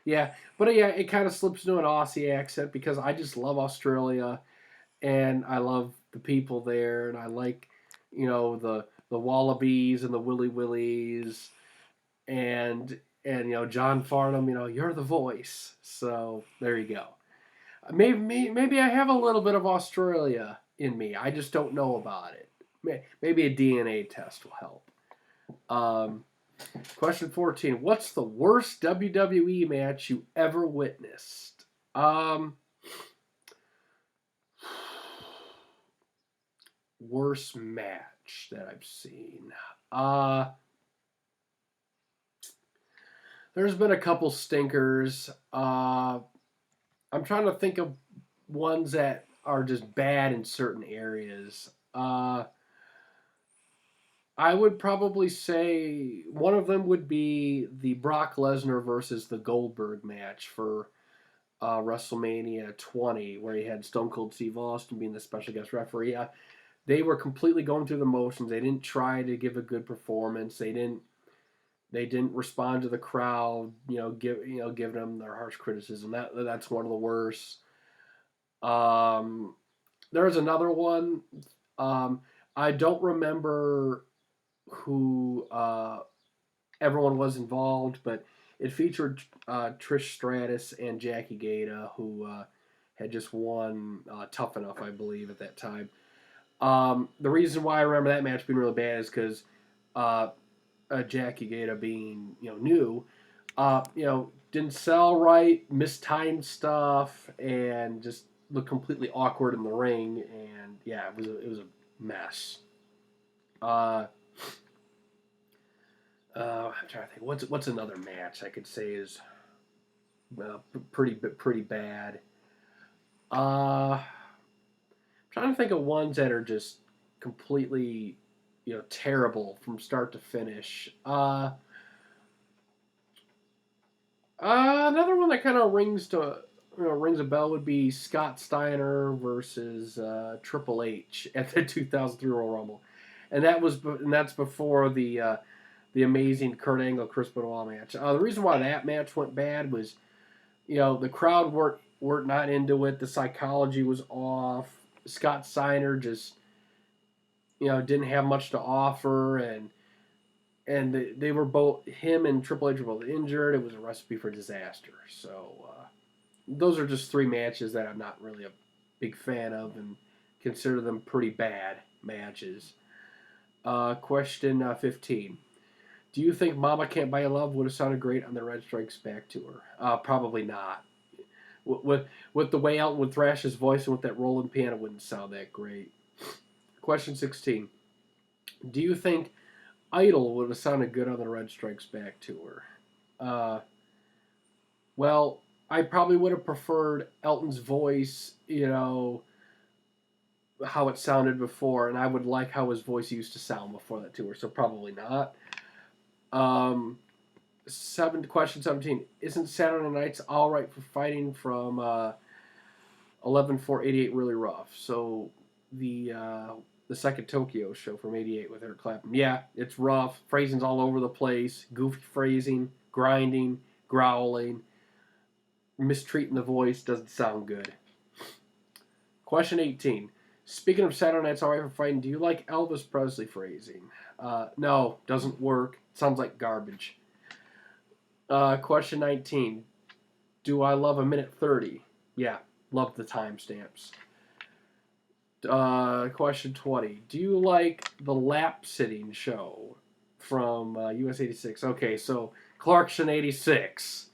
yeah, but yeah, it kind of slips into an Aussie accent because I just love Australia, and I love the people there, and I like, the Wallabies and the Willy Willies, and John Farnham, you're the voice. So there you go. Maybe I have a little bit of Australia in me. I just don't know about it. Maybe a DNA test will help. Question 14. What's the worst WWE match you ever witnessed? Worst match that I've seen. There's been a couple stinkers. I'm trying to think of ones that are just bad in certain areas. I would probably say one of them would be the Brock Lesnar versus the Goldberg match for WrestleMania 20, where he had Stone Cold Steve Austin being the special guest referee. They were completely going through the motions. They didn't try to give a good performance. They didn't respond to the crowd, giving them their harsh criticism. That's one of the worst. There was another one. I don't remember who everyone was involved, but it featured Trish Stratus and Jackie Gata, who had just won Tough Enough, I believe, at that time. The reason why I remember that match being really bad is because Jackie Gata being new, didn't sell right, mistimed stuff, and just looked completely awkward in the ring. And yeah, it was a mess. I'm trying to think what's another match I could say is pretty bad. I'm trying to think of ones that are just completely terrible from start to finish. Another one that kind of rings a bell would be Scott Steiner versus Triple H at the 2003 Royal Rumble, and that's before the the amazing Kurt Angle Chris Benoit match. The reason why that match went bad was, the crowd weren't not into it. The psychology was off. Scott Steiner just didn't have much to offer, and they were both, him and Triple H were both injured. It was a recipe for disaster. So those are just three matches that I'm not really a big fan of and consider them pretty bad matches. Question 15. Do you think Mama Can't Buy You Love would have sounded great on the Red Strikes Back tour? Probably not. With the way Elton would thrash his voice and with that rolling piano, it wouldn't sound that great. Question 16. Do you think Idol would have sounded good on the Red Strikes Back tour? Well, I probably would have preferred Elton's voice, how it sounded before, and I would like how his voice used to sound before that tour, so probably not. Question 17. Isn't Saturday Night's All Right for Fighting from 11/4/88 really rough? So the second Tokyo show from 88 with Eric Clapton. Yeah, it's rough. Phrasing's all over the place. Goofy phrasing, grinding, growling, mistreating the voice. Doesn't sound good. Question 18. Speaking of Saturday Night's All Right for Fighting, do you like Elvis Presley phrasing? No, doesn't work. Sounds like garbage. Question 19. Do I love a minute 30? Yeah, love the timestamps. Question 20. Do you like the lap sitting show from US 86? Okay, so Clarkson 86.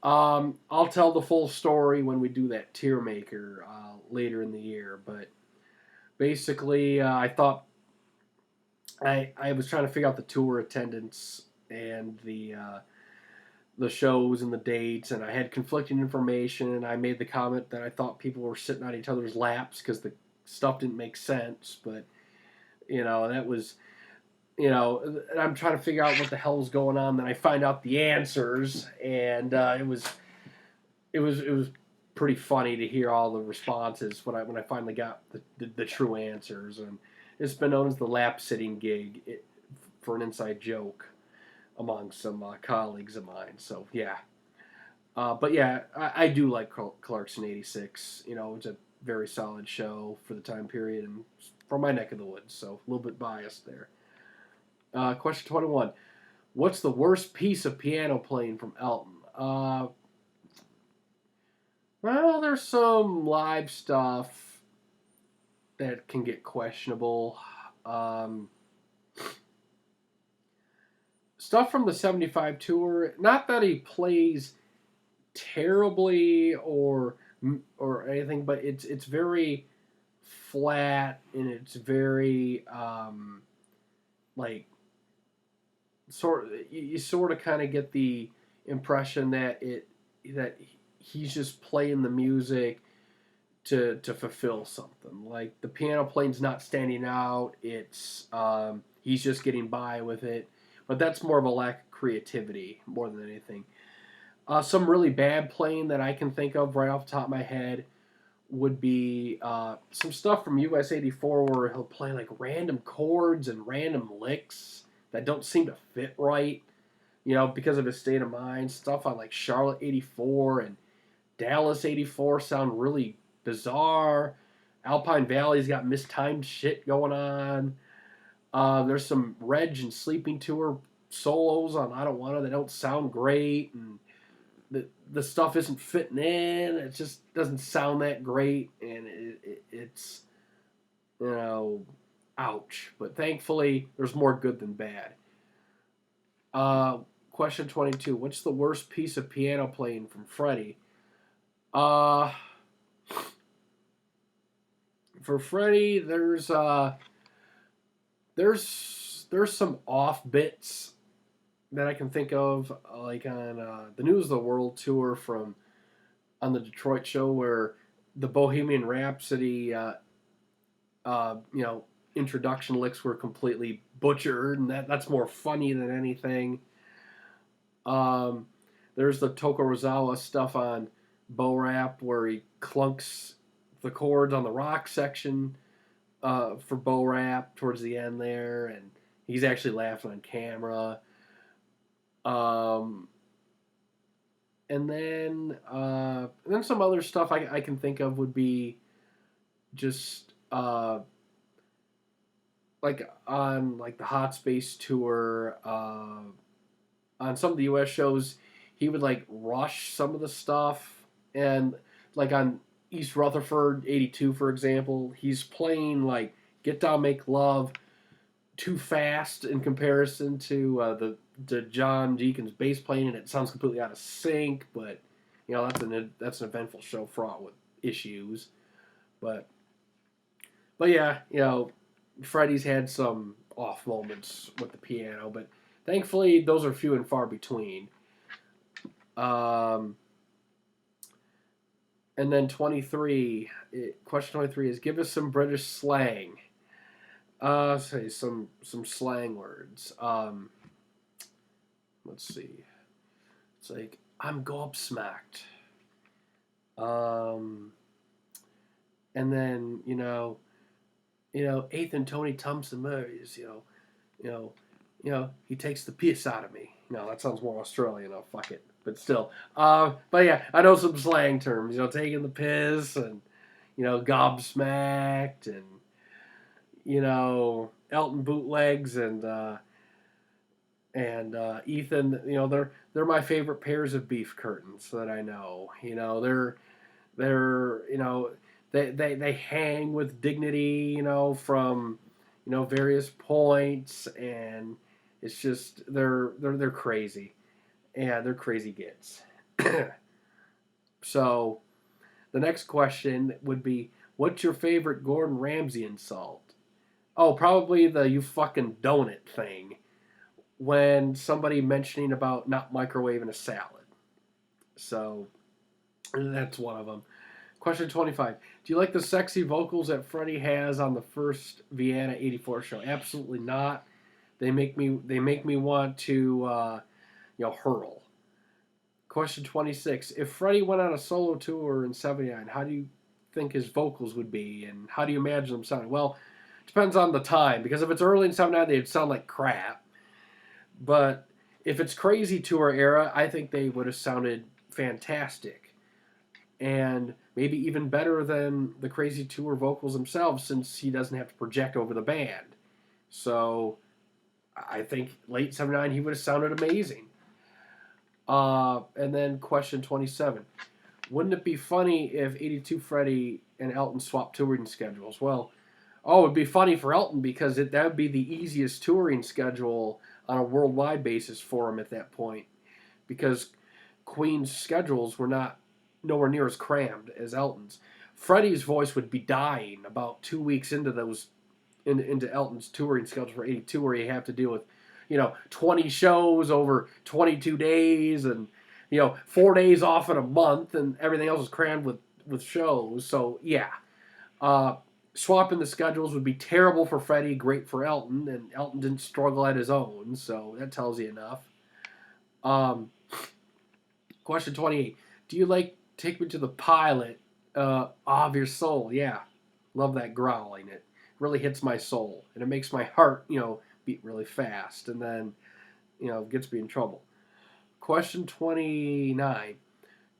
I'll tell the full story when we do that tier maker later in the year, but basically I thought I was trying to figure out the tour attendance and the shows and the dates, and I had conflicting information, and I made the comment that I thought people were sitting on each other's laps because the stuff didn't make sense, but that was I'm trying to figure out what the hell's going on. Then I find out the answers, and it was pretty funny to hear all the responses when I finally got the true answers. And it's been known as the lap sitting gig for an inside joke among some colleagues of mine. So yeah, but yeah, I do like Clarkson 86. It's a very solid show for the time period and from my neck of the woods. So a little bit biased there. Question 21. What's the worst piece of piano playing from Elton? Well, there's some live stuff that can get questionable. Stuff from the 75 tour, not that he plays terribly or anything, but it's very flat, and it's very you sort of kind of get the impression that he's just playing the music to fulfill something. Like the piano playing's not standing out. It's he's just getting by with it. But that's more of a lack of creativity more than anything. Some really bad playing that I can think of right off the top of my head would be some stuff from US 84 where he'll play like random chords and random licks that don't seem to fit right, because of his state of mind. Stuff on like Charlotte 84 and Dallas 84 sound really bizarre. Alpine Valley's got mistimed shit going on. There's some Reg and Sleeping Tour solos on I Don't Wanna that don't sound great, and the stuff isn't fitting in. It just doesn't sound that great, and it's ouch. But thankfully, there's more good than bad. Question 22. What's the worst piece of piano playing from Freddie? For Freddie, there's some off bits that I can think of, like on the News of the World tour on the Detroit show, where the Bohemian Rhapsody, introduction licks were completely butchered, and that's more funny than anything. There's the Toko Rosawa stuff on Bo Rap where he clunks the chords on the rock section for Bo Rap towards the end there, and He's actually laughing on camera. Um, and then some other stuff I can think of would be just like on like the Hot Space tour, on some of the U.S. shows, he would like rush some of the stuff, and like on East Rutherford '82, for example, he's playing like "Get Down, Make Love" too fast in comparison to the John Deacon's bass playing, and it sounds completely out of sync. But that's an eventful show fraught with issues. But yeah, Freddie's had some off moments with the piano, but thankfully those are few and far between. Um, and then question 23 is give us some British slang. Say some slang words. Let's see. It's like I'm gobsmacked. And then Eighth and Tony Thompson Murray's. He takes the piss out of me. That sounds more Australian. Oh, fuck it. But still. But yeah, I know some slang terms. Taking the piss and gobsmacked and Elton bootlegs and Ethan. They're my favorite pairs of beef curtains that I know. They're they hang with dignity. From various points, and it's just they're crazy. Yeah, they're crazy gits. So the next question would be, what's your favorite Gordon Ramsay insult? Oh, probably the "you fucking donut" thing when somebody mentioning about not microwaving a salad. So that's one of them. Question 25. Do you like the sexy vocals that Freddie has on the first Vienna '84 show? Absolutely not. They make me want to hurl. Question 26. If Freddie went on a solo tour in '79, how do you think his vocals would be, and how do you imagine them sounding? Well, it depends on the time, because if it's early in '79, they'd sound like crap. But if it's Crazy Tour era, I think they would have sounded fantastic. And maybe even better than the Crazy Tour vocals themselves, since he doesn't have to project over the band. So I think late '79 he would have sounded amazing. And then question 27. Wouldn't it be funny if '82 Freddie and Elton swapped touring schedules? Well, it would be funny for Elton because that would be the easiest touring schedule on a worldwide basis for him at that point, because Queen's schedules were nowhere near as crammed as Elton's. Freddie's voice would be dying about 2 weeks into into Elton's touring schedule for '82, where you have to deal with 20 shows over 22 days and 4 days off in a month, and everything else is crammed with shows. So yeah, swapping the schedules would be terrible for Freddie, great for Elton, and Elton didn't struggle at his own, so that tells you enough. Question 28. Do you like Take Me to the Pilot of Your Soul? Yeah, love that growling. It really hits my soul, and it makes my heart, beat really fast, and then, gets me in trouble. Question 29.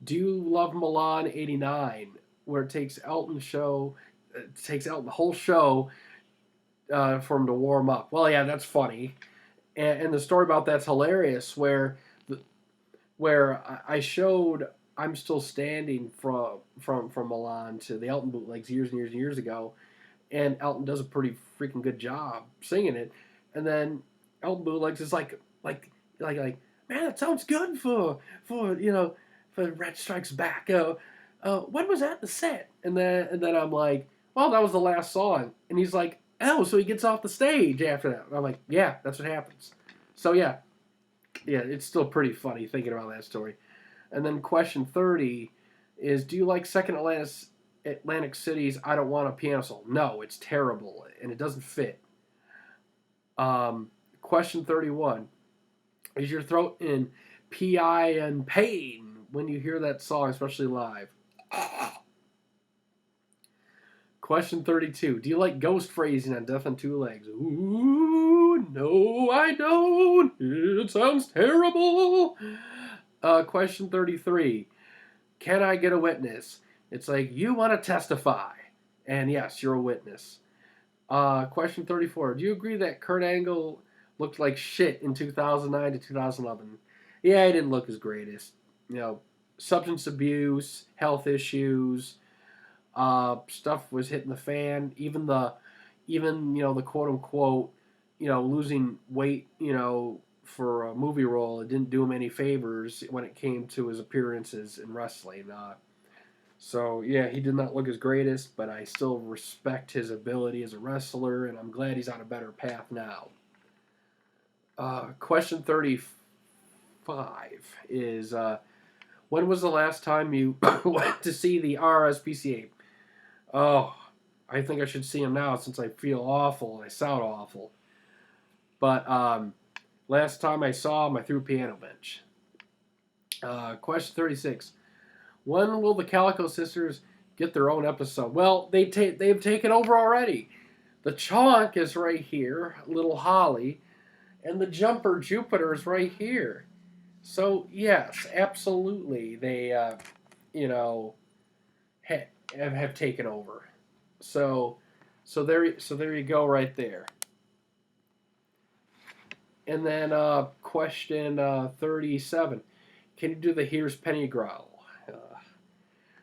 Do you love Milan '89, where it takes Elton the whole show for him to warm up? Well, yeah, that's funny, and the story about that's hilarious. Where I showed "I'm Still Standing" from Milan to the Elton bootlegs years and years and years ago, and Elton does a pretty freaking good job singing it, and then Elton bootlegs is like, man, that sounds good for Red Strikes Back. When was that the set? And then I'm like, well, that was the last song. And he's like, oh, so he gets off the stage after that. And I'm like, yeah, that's what happens. So yeah, it's still pretty funny thinking about that story. And then question 30 is, do you like Second Atlantic City's "I Don't Want a Piano Solo"? No, it's terrible, and it doesn't fit. Question 31. Is your throat in PI and pain when you hear that song, especially live? Question 32. Do you like ghost phrasing on Death on Two Legs? Ooh, no, I don't. It sounds terrible. Question 33. Can I get a witness? It's like, you want to testify. And yes, you're a witness. Question 34. Do you agree that Kurt Angle looked like shit in 2009 to 2011? Yeah, he didn't look his greatest. You know, substance abuse, health issues, stuff was hitting the fan. Even the quote unquote, losing weight, for a movie role, it didn't do him any favors when it came to his appearances in wrestling. So yeah, he did not look his greatest, but I still respect his ability as a wrestler, and I'm glad he's on a better path now. Question 35 is, when was the last time you went to see the RSPCA? Oh, I think I should see him now since I feel awful and I sound awful. But last time I saw him, I threw a piano bench. Question 36. When will the Calico Sisters get their own episode? Well, they've taken over already. The Chonk is right here, Little Holly, and the Jumper Jupiter is right here. So yes, absolutely, they have taken over. So there you go, right there. And then question 37. Can you do the Here's Penny growl?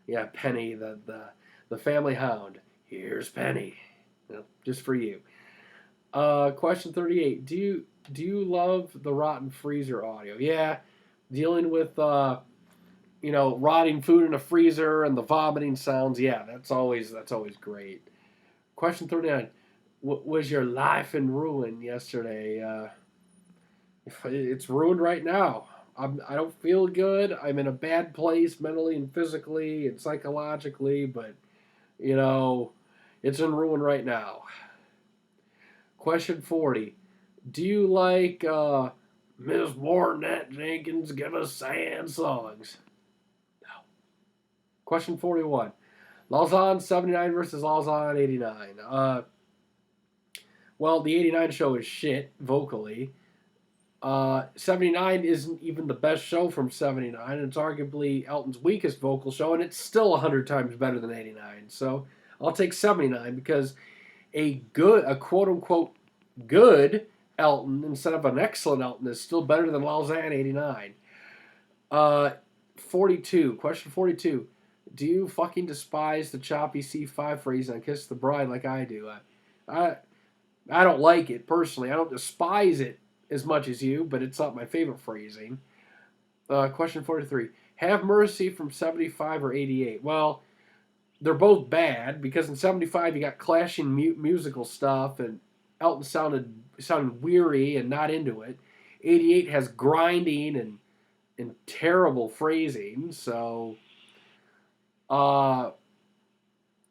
Yeah, Penny, the family hound. Here's Penny, just for you. Question 38. Do you love the rotten freezer audio? Yeah, dealing with rotting food in a freezer and the vomiting sounds. Yeah, that's always great. Question 39. Was your life in ruin yesterday? It's ruined right now. I don't feel good. I'm in a bad place mentally and physically and psychologically, but, it's in ruin right now. Question 40. Do you like Miss Warnette Jenkins Give Us Sad Songs? No. Question 41. Lausanne 79 versus Lausanne 89. Well, the 89 show is shit, vocally. 79 isn't even the best show from 79, and it's arguably Elton's weakest vocal show, and it's still 100 times better than 89. So I'll take 79 because a quote-unquote good Elton instead of an excellent Elton is still better than Lausanne 89. 42. Question 42. Do you fucking despise the choppy C5 phrase on Kiss the Bride like I do? I don't like it, personally. I don't despise it as much as you, but it's not my favorite phrasing. Question 43. Have Mercy from 75 or 88? Well, they're both bad, because in 75 you got clashing musical stuff, and Elton sounded weary and not into it. 88 has grinding and terrible phrasing, so I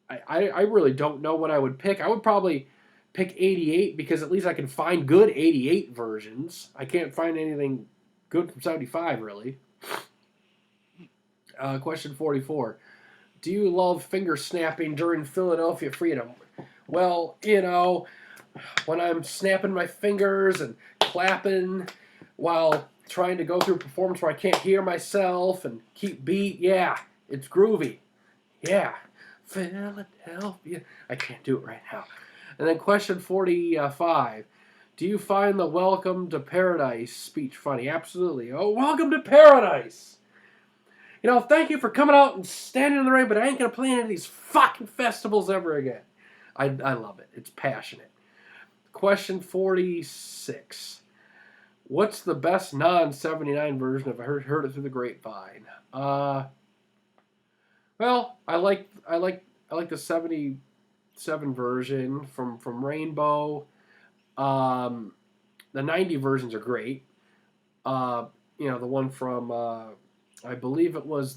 really don't know what I would pick. I would probably pick 88 because at least I can find good 88 versions. I can't find anything good from 75, really. Question 44. Do you love finger snapping during Philadelphia Freedom? Well, when I'm snapping my fingers and clapping while trying to go through a performance where I can't hear myself and keep beat, yeah, it's groovy. Yeah, Philadelphia. I can't do it right now. And then question 45. Do you find the Welcome to Paradise speech funny? Absolutely. Oh, welcome to paradise. Thank you for coming out and standing in the rain, but I ain't going to play any of these fucking festivals ever again. I love it. It's passionate. Question 46. What's the best non-79 version of I Heard It Through the Grapevine? Well, I like the 77 version from Rainbow. The 90 versions are great. The one from I believe it was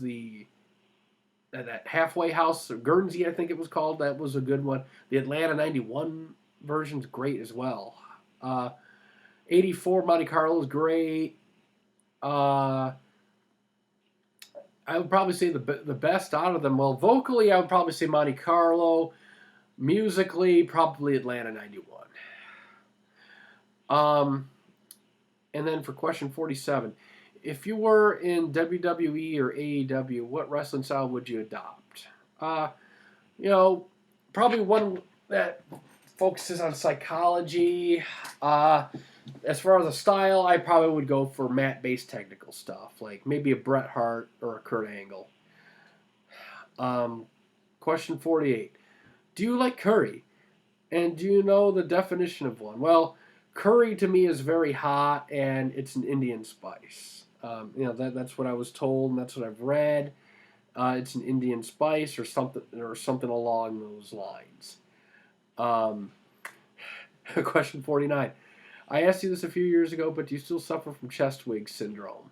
that Halfway House, Guernsey, I think it was called. That was a good one. The Atlanta 91 version's great as well. 84 Monte Carlo is great. I would probably say the best out of them. Well, vocally, I would probably say Monte Carlo. Musically, probably Atlanta 91. And then for question 47, if you were in WWE or AEW, what wrestling style would you adopt? Uh, you know, probably one that focuses on psychology. As far as a style, I probably would go for mat-based technical stuff, like maybe a Bret Hart or a Kurt Angle. Um, question 48. Do you like curry? And do you know the definition of one? Well, curry to me is very hot, and it's an Indian spice. That's what I was told, and that's what I've read. It's an Indian spice or something along those lines. Um, question 49. I asked you this a few years ago, but do you still suffer from chest wig syndrome?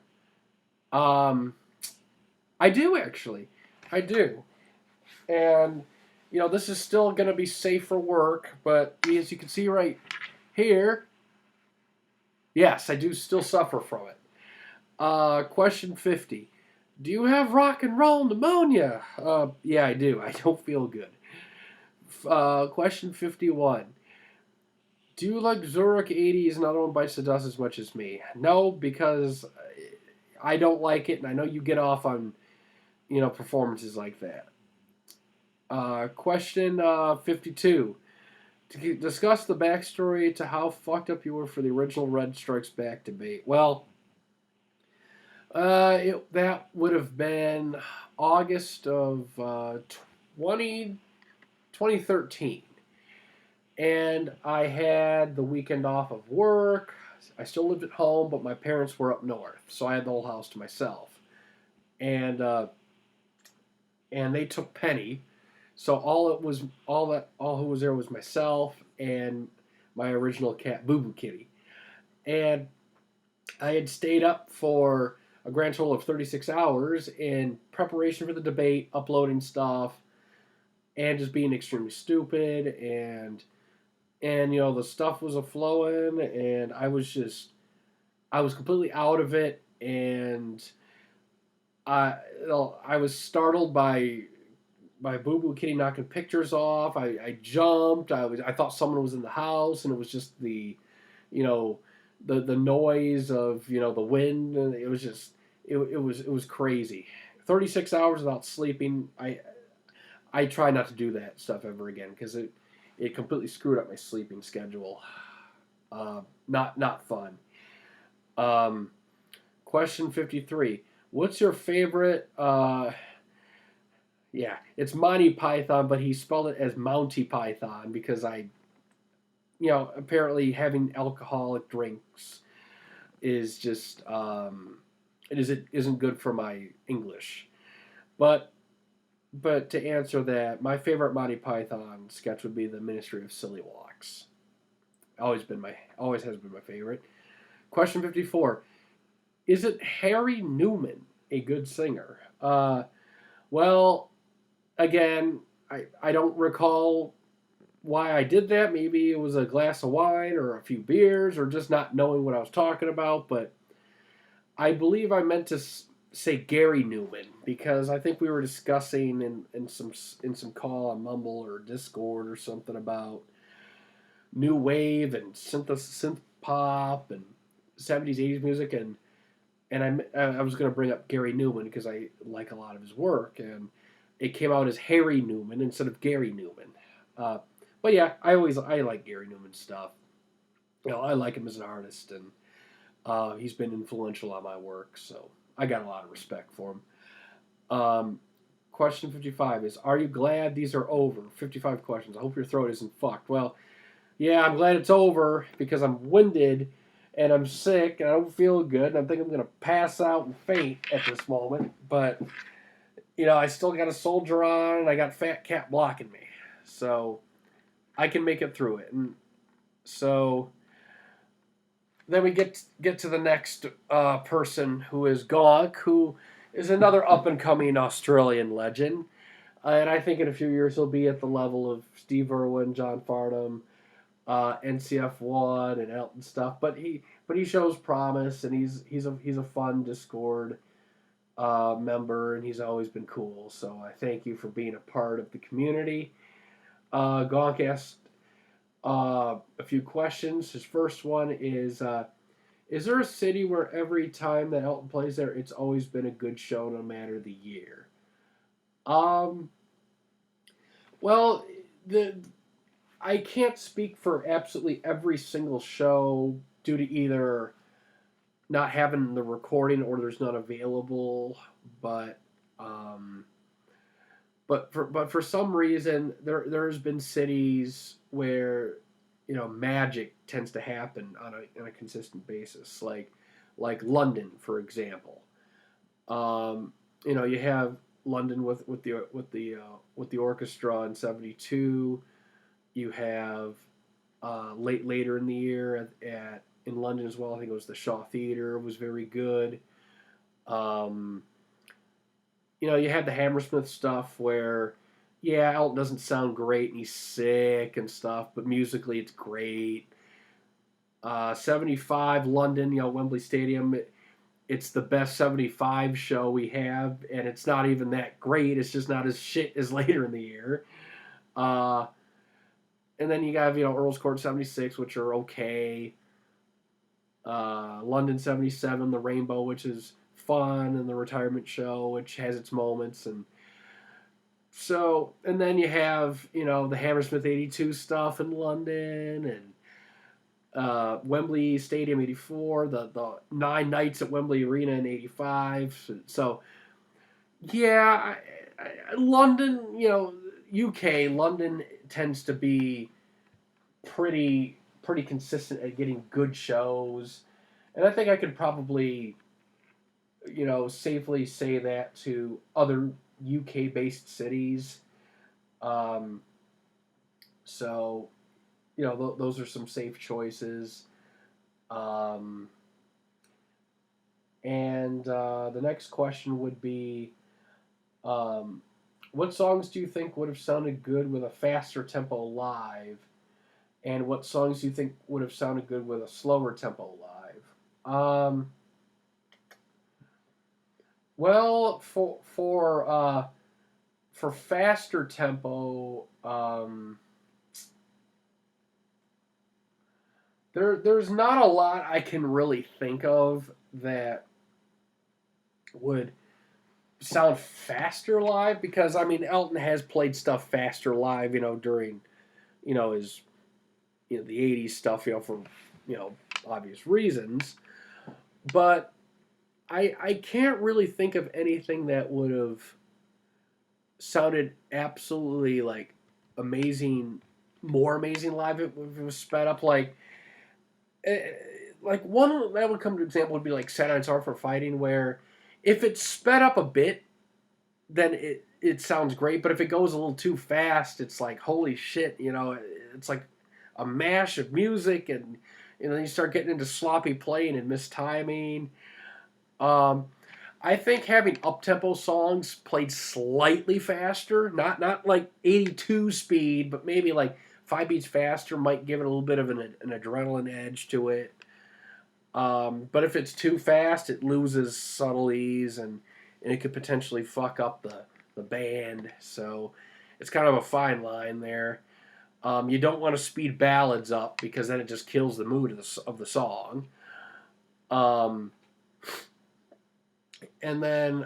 Um, I do actually. I do. And this is still going to be safe for work, but as you can see right here, yes, I do still suffer from it. Question 50. Do you have rock and roll pneumonia? Yeah, I do. I don't feel good. Question 51. Do you like Zurich 80s not owned by Seduss as much as me? No, because I don't like it, and I know you get off on, performances like that. Question 52. To discuss the backstory to how fucked up you were for the original Red Strikes Back debate. Well, that would have been August of 2013. And I had the weekend off of work. I still lived at home, but my parents were up north, so I had the whole house to myself. And they took Penny, so all who was there was myself and my original cat, Boo Boo Kitty. And I had stayed up for a grand total of 36 hours in preparation for the debate, uploading stuff, and just being extremely stupid. And the stuff was a-flowing, and I was completely out of it, and I was startled by Boo Boo Kitty knocking pictures off. I jumped. I thought someone was in the house, and it was just the noise of the wind, and it was just it was crazy. 36 hours without sleeping. I try not to do that stuff ever again because it completely screwed up my sleeping schedule. Not fun. Question 53. What's your favorite? Yeah, it's Monty Python, but he spelled it as Mounty Python because apparently having alcoholic drinks is just isn't good for my English. But to answer that, my favorite Monty Python sketch would be the Ministry of Silly Walks. Always has been my favorite. Question 54. Isn't Harry Newman a good singer? Well, again, I don't recall why I did that. Maybe it was a glass of wine or a few beers or just not knowing what I was talking about, but I believe I meant to say Gary Newman because I think we were discussing in some call on Mumble or Discord or something about new wave and synth pop and 70s 80s music, and I was going to bring up Gary Newman because I like a lot of his work, and it came out as Harry Newman instead of Gary Newman. But yeah, I like Gary Newman's stuff. I like him as an artist, and he's been influential on my work, so I got a lot of respect for him. Question 55 is, are you glad these are over? 55 questions. I hope your throat isn't fucked. Well, yeah, I'm glad it's over because I'm winded and I'm sick and I don't feel good and I think I'm going to pass out and faint at this moment. But, I still got a soldier on and I got Fat Cat blocking me. So I can make it through it. And so then we get to the next person, who is Gonk, who is another up-and-coming Australian legend. And I think in a few years he'll be at the level of Steve Irwin, John Farnham, NCF1, and Elton stuff. But he shows promise, and he's a fun Discord member, and he's always been cool. So I thank you for being a part of the community. Gonk asked a few questions. His first one is there a city where every time that Elton plays there, it's always been a good show no matter the year? Um, well, the I can't speak for absolutely every single show due to either not having the recording or there's none available, but um, but for some reason there's been cities where magic tends to happen on a consistent basis, like London, for example. You have London with the orchestra in '72. You have later in the year at in London as well. I think it was the Shaw Theatre was very good. Um, you had the Hammersmith stuff where, yeah, Elton doesn't sound great and he's sick and stuff, but musically it's great. '75 London, Wembley Stadium. It's the best '75 show we have, and it's not even that great. It's just not as shit as later in the year. Uh, and then you have Earl's Court '76, which are okay. London '77, the Rainbow, which is fun, and the Retirement Show, which has its moments, and then you have the Hammersmith '82 stuff in London, and Wembley Stadium '84, the 9 nights at Wembley Arena in '85. So yeah, London, UK London tends to be pretty consistent at getting good shows, and I think I could probably safely say that to other UK based cities. Um, so those are some safe choices. Um, and the next question would be, what songs do you think would have sounded good with a faster tempo live? And what songs do you think would have sounded good with a slower tempo live? Well, for faster tempo, there's not a lot I can really think of that would sound faster live, because I mean Elton has played stuff faster live, during his the '80s stuff, for obvious reasons, but I can't really think of anything that would have sounded absolutely like more amazing live if it was sped up. Like one that would come to example would be like Saturn's Art for Fighting, where if it's sped up a bit, then it sounds great. But if it goes a little too fast, it's like holy shit, it's like a mash of music, and you start getting into sloppy playing and mistiming. I think having up-tempo songs played slightly faster, not like 82 speed, but maybe like 5 beats faster might give it a little bit of an adrenaline edge to it. But if it's too fast, it loses subtleties, and it could potentially fuck up the band. So it's kind of a fine line there. You don't want to speed ballads up, because then it just kills the mood of the song. And then,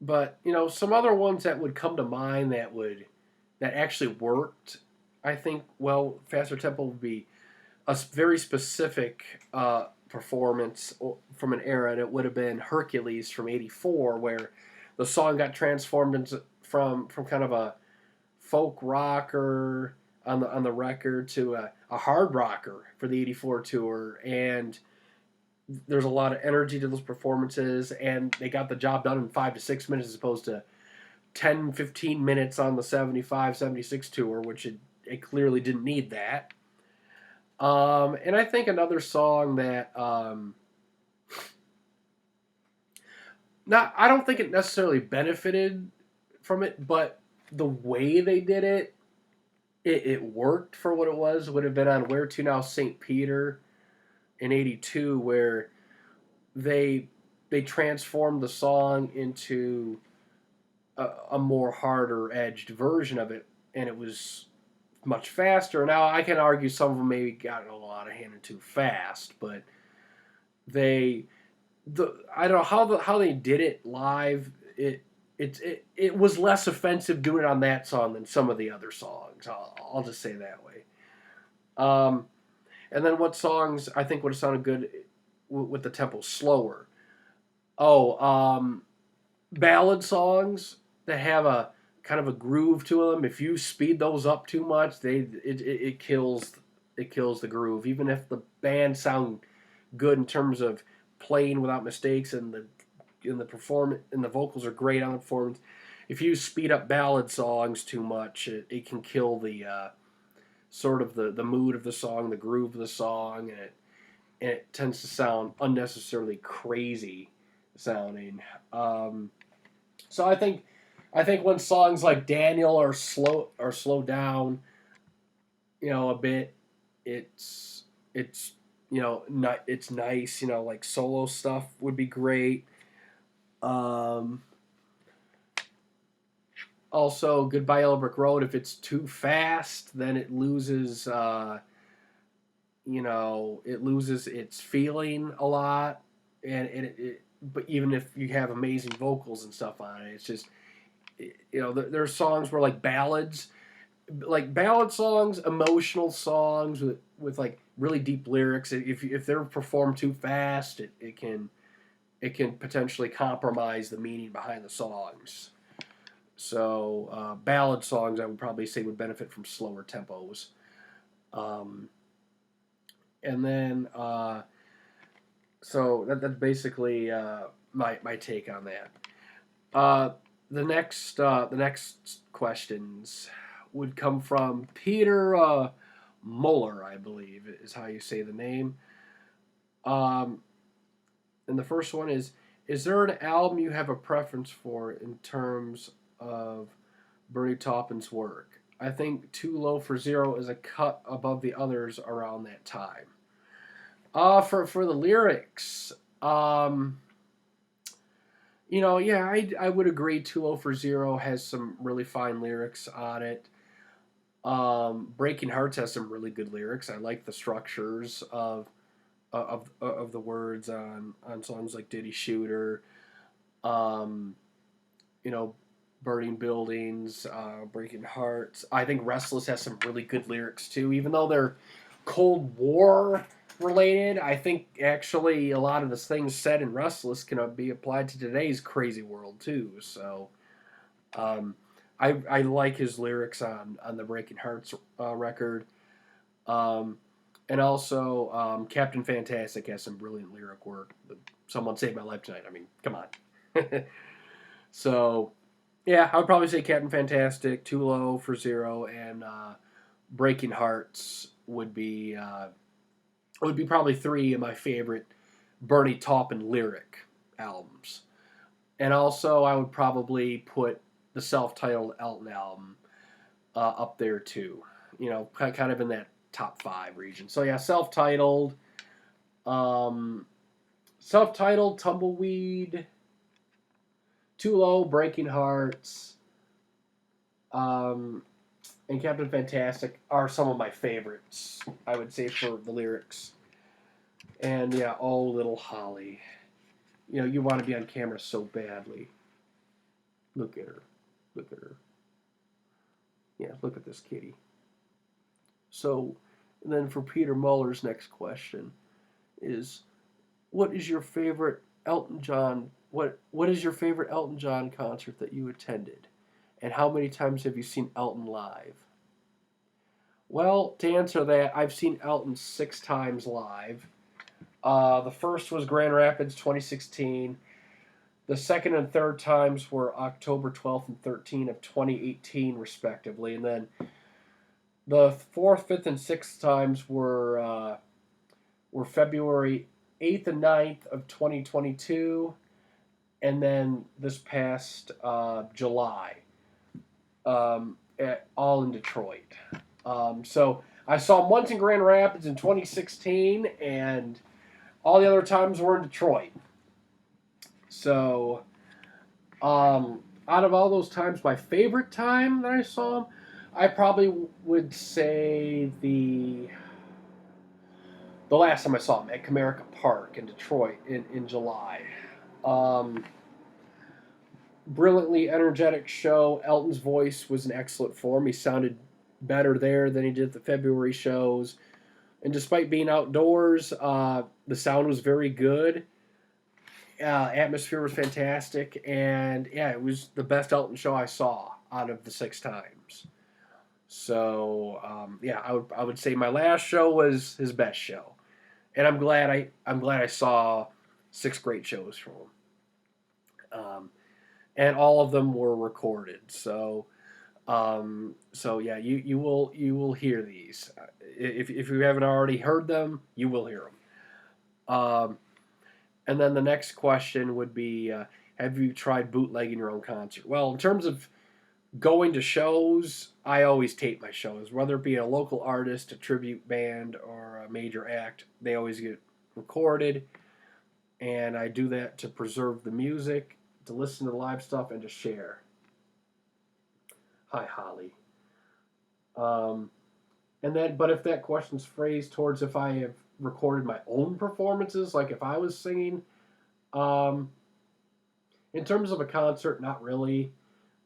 but some other ones that would come to mind that actually worked, I think, well, faster tempo would be a very specific performance from an era, and it would have been Hercules from '84, where the song got transformed into from kind of a folk rocker on the record to a hard rocker for the '84 tour, and there's a lot of energy to those performances, and they got the job done in 5 to 6 minutes as opposed to 10, 15 minutes on the '75, '76 tour, which it clearly didn't need that. And I think another song that, I don't think it necessarily benefited from it, but the way they did it worked for what it was, would have been on Where To Now St. Peter in '82, where they transformed the song into a more harder edged version of it, and it was much faster. Now I can argue some of them maybe got a lot of hand too fast, but they I don't know how they did it live. It was less offensive doing it on that song than some of the other songs. I'll just say that way. Um, and then what songs I think would have sounded good with the tempo slower? Oh, ballad songs that have a kind of a groove to them. If you speed those up too much, it kills the groove. Even if the band sound good in terms of playing without mistakes and the performance and the vocals are great on the performance, if you speed up ballad songs too much, it can kill the sort of the mood of the song, the groove of the song, and it tends to sound unnecessarily crazy sounding. So I think when songs like Daniel are slow down, a bit, it's it's nice. Like solo stuff would be great. Also, Goodbye Yellow Brick Road. If it's too fast, then it loses. It loses its feeling a lot, and but even if you have amazing vocals and stuff on it, it's just there's songs where like ballads, like ballad songs, emotional songs with like really deep lyrics. If they're performed too fast, it can potentially compromise the meaning behind the songs. So ballad songs, I would probably say, would benefit from slower tempos. And then so that's basically my take on that. The next questions would come from Peter Muller, I believe is how you say the name. And the first one is there an album you have a preference for in terms of Bernie Taupin's work? I think Too Low for Zero is a cut above the others around that time. For the lyrics, I would agree. Too Low for Zero has some really fine lyrics on it. Breaking Hearts has some really good lyrics. I like the structures of the words on songs like Diddy Shooter, Burning Buildings, Breaking Hearts. I think Restless has some really good lyrics too, even though they're Cold War related. I think actually a lot of the things said in Restless can be applied to today's crazy world too. So I like his lyrics on the Breaking Hearts record. And also, Captain Fantastic has some brilliant lyric work. Someone Saved My Life Tonight. I mean, come on. So, yeah, I would probably say Captain Fantastic, Too Low for Zero, and Breaking Hearts would be probably three of my favorite Bernie Taupin lyric albums. And also, I would probably put the self-titled Elton album up there too. Kind of in that top 5 region. So yeah, self-titled, Tumbleweed, Too Low, Breaking Hearts, and Captain Fantastic are some of my favorites, I would say, for the lyrics. And yeah, Oh Little Holly. You want to be on camera so badly. Look at her. Look at her. Yeah, look at this kitty. So, and then for Peter Muller's next question is, what is your favorite Elton John? What is your favorite Elton John concert that you attended, and how many times have you seen Elton live? Well, to answer that, I've seen Elton 6 times live. The first was Grand Rapids 2016. The second and third times were October 12th and 13th of 2018, respectively, and then the 4th, 5th, and 6th times were February 8th and 9th of 2022, and then this past July, all in Detroit. So I saw him once in Grand Rapids in 2016, and all the other times were in Detroit. So out of all those times, my favorite time that I saw him, I probably would say the last time I saw him at Comerica Park in Detroit in July. Um, Brilliantly energetic show. Elton's voice was in excellent form. He sounded better there than he did at the February shows. And despite being outdoors, the sound was very good. Atmosphere was fantastic. And yeah, it was the best Elton show I saw out of the 6 times. So yeah, I would say my last show was his best show, and I'm glad I saw 6 great shows from him, and all of them were recorded. So yeah, you will hear these. If you haven't already heard them, you will hear them. And then the next question would be, have you tried bootlegging your own concert? Well, in terms of going to shows, I always tape my shows, whether it be a local artist, a tribute band, or a major act. They always get recorded, and I do that to preserve the music, to listen to the live stuff, and to share. Hi, Holly. And then, but if that question's phrased towards if I have recorded my own performances, like if I was singing, in terms of a concert, not really.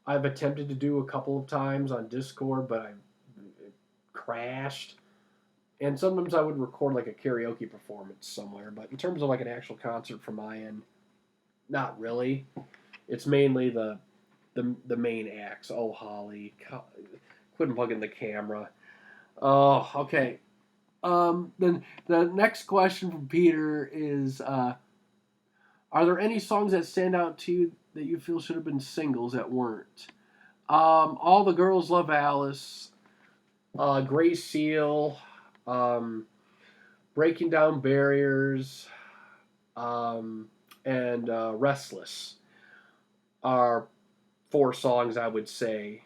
I've attempted to do a couple of times on Discord, but I crashed. And sometimes I would record like a karaoke performance somewhere. But in terms of like an actual concert from my end, not really. It's mainly the main acts. Oh, Holly, couldn't plug in the camera. Oh, okay. Then the next question from Peter is, are there any songs that stand out to you that you feel should have been singles that weren't? All the Girls Love Alice, Gray Seal, Breaking Down Barriers, and Restless are 4 songs I would say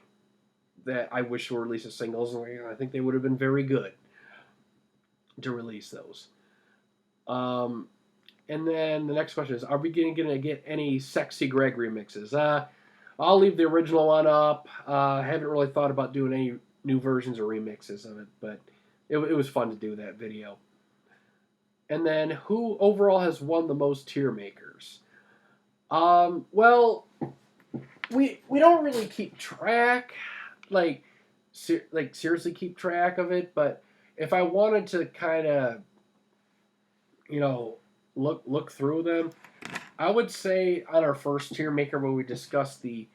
that I wish were released as singles, and I think they would have been very good to release those. And then the next question is, are we going to get any Sexy Greg remixes? I'll leave the original one up. I haven't really thought about doing any new versions or remixes of it, but it was fun to do that video. And then, who overall has won the most tier makers? Well, we don't really keep track, like seriously keep track of it. But if I wanted to kind of, look through them, I would say on our first tier maker when we discussed the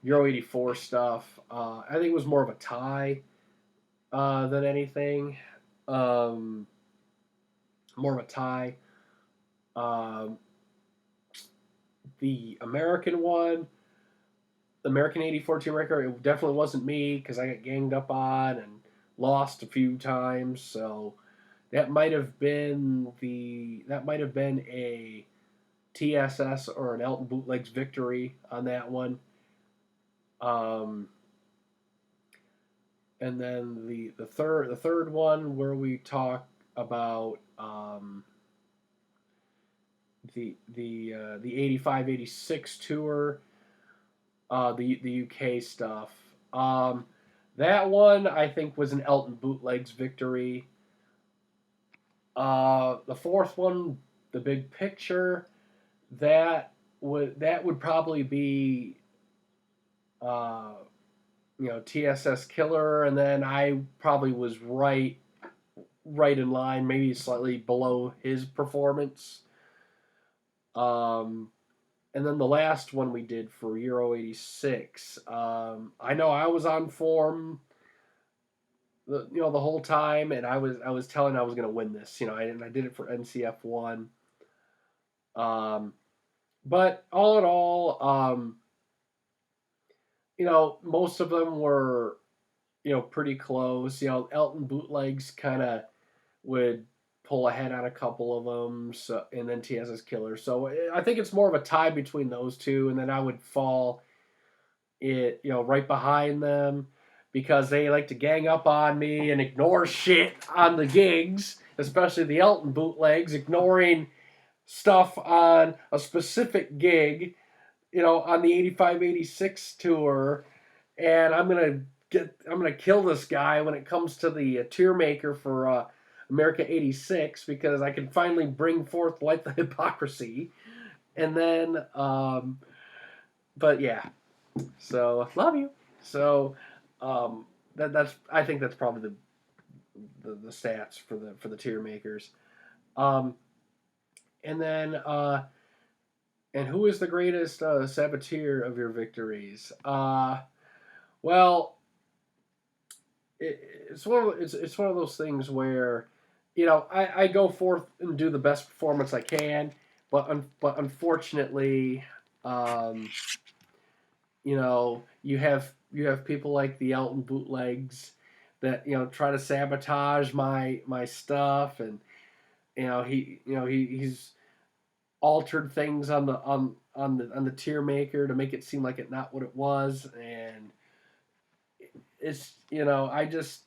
Euro 84 stuff, I think it was more of a tie than anything. More of a tie. The American one, the American 84 tier maker, it definitely wasn't me because I got ganged up on and lost a few times. So that might have been a TSS or an Elton Bootlegs victory on that one. And then the third one where we talk about the 85-86 tour, the UK stuff. That one I think was an Elton Bootlegs victory. The fourth one, the Big Picture, that would probably be TSS Killer, and then I probably was right in line, maybe slightly below his performance. And then the last one we did for Euro 86, I know I was on form the whole time, and I was telling I was going to win this, and I did it for NCF 1. But all in all, most of them were, pretty close. Elton Bootlegs kind of would pull ahead on a couple of them, so, and then TSS Killer. So I think it's more of a tie between those two, and then I would fall right behind them because they like to gang up on me and ignore shit on the gigs, especially the Elton Bootlegs, ignoring stuff on a specific gig on the 85-86 tour, and I'm gonna kill this guy when it comes to the tier maker for America '86 because I can finally bring forth Light the Hypocrisy, and then but yeah, so love you. So that's I think that's probably the stats for the tier makers. Um, and then and who is the greatest saboteur of your victories? Well, it's it's one of those things where, I go forth and do the best performance I can, but unfortunately, um, you have people like the Elton bootlegs that try to sabotage my stuff, and he's altered things on the tier maker to make it seem like it not what it was, and it's I just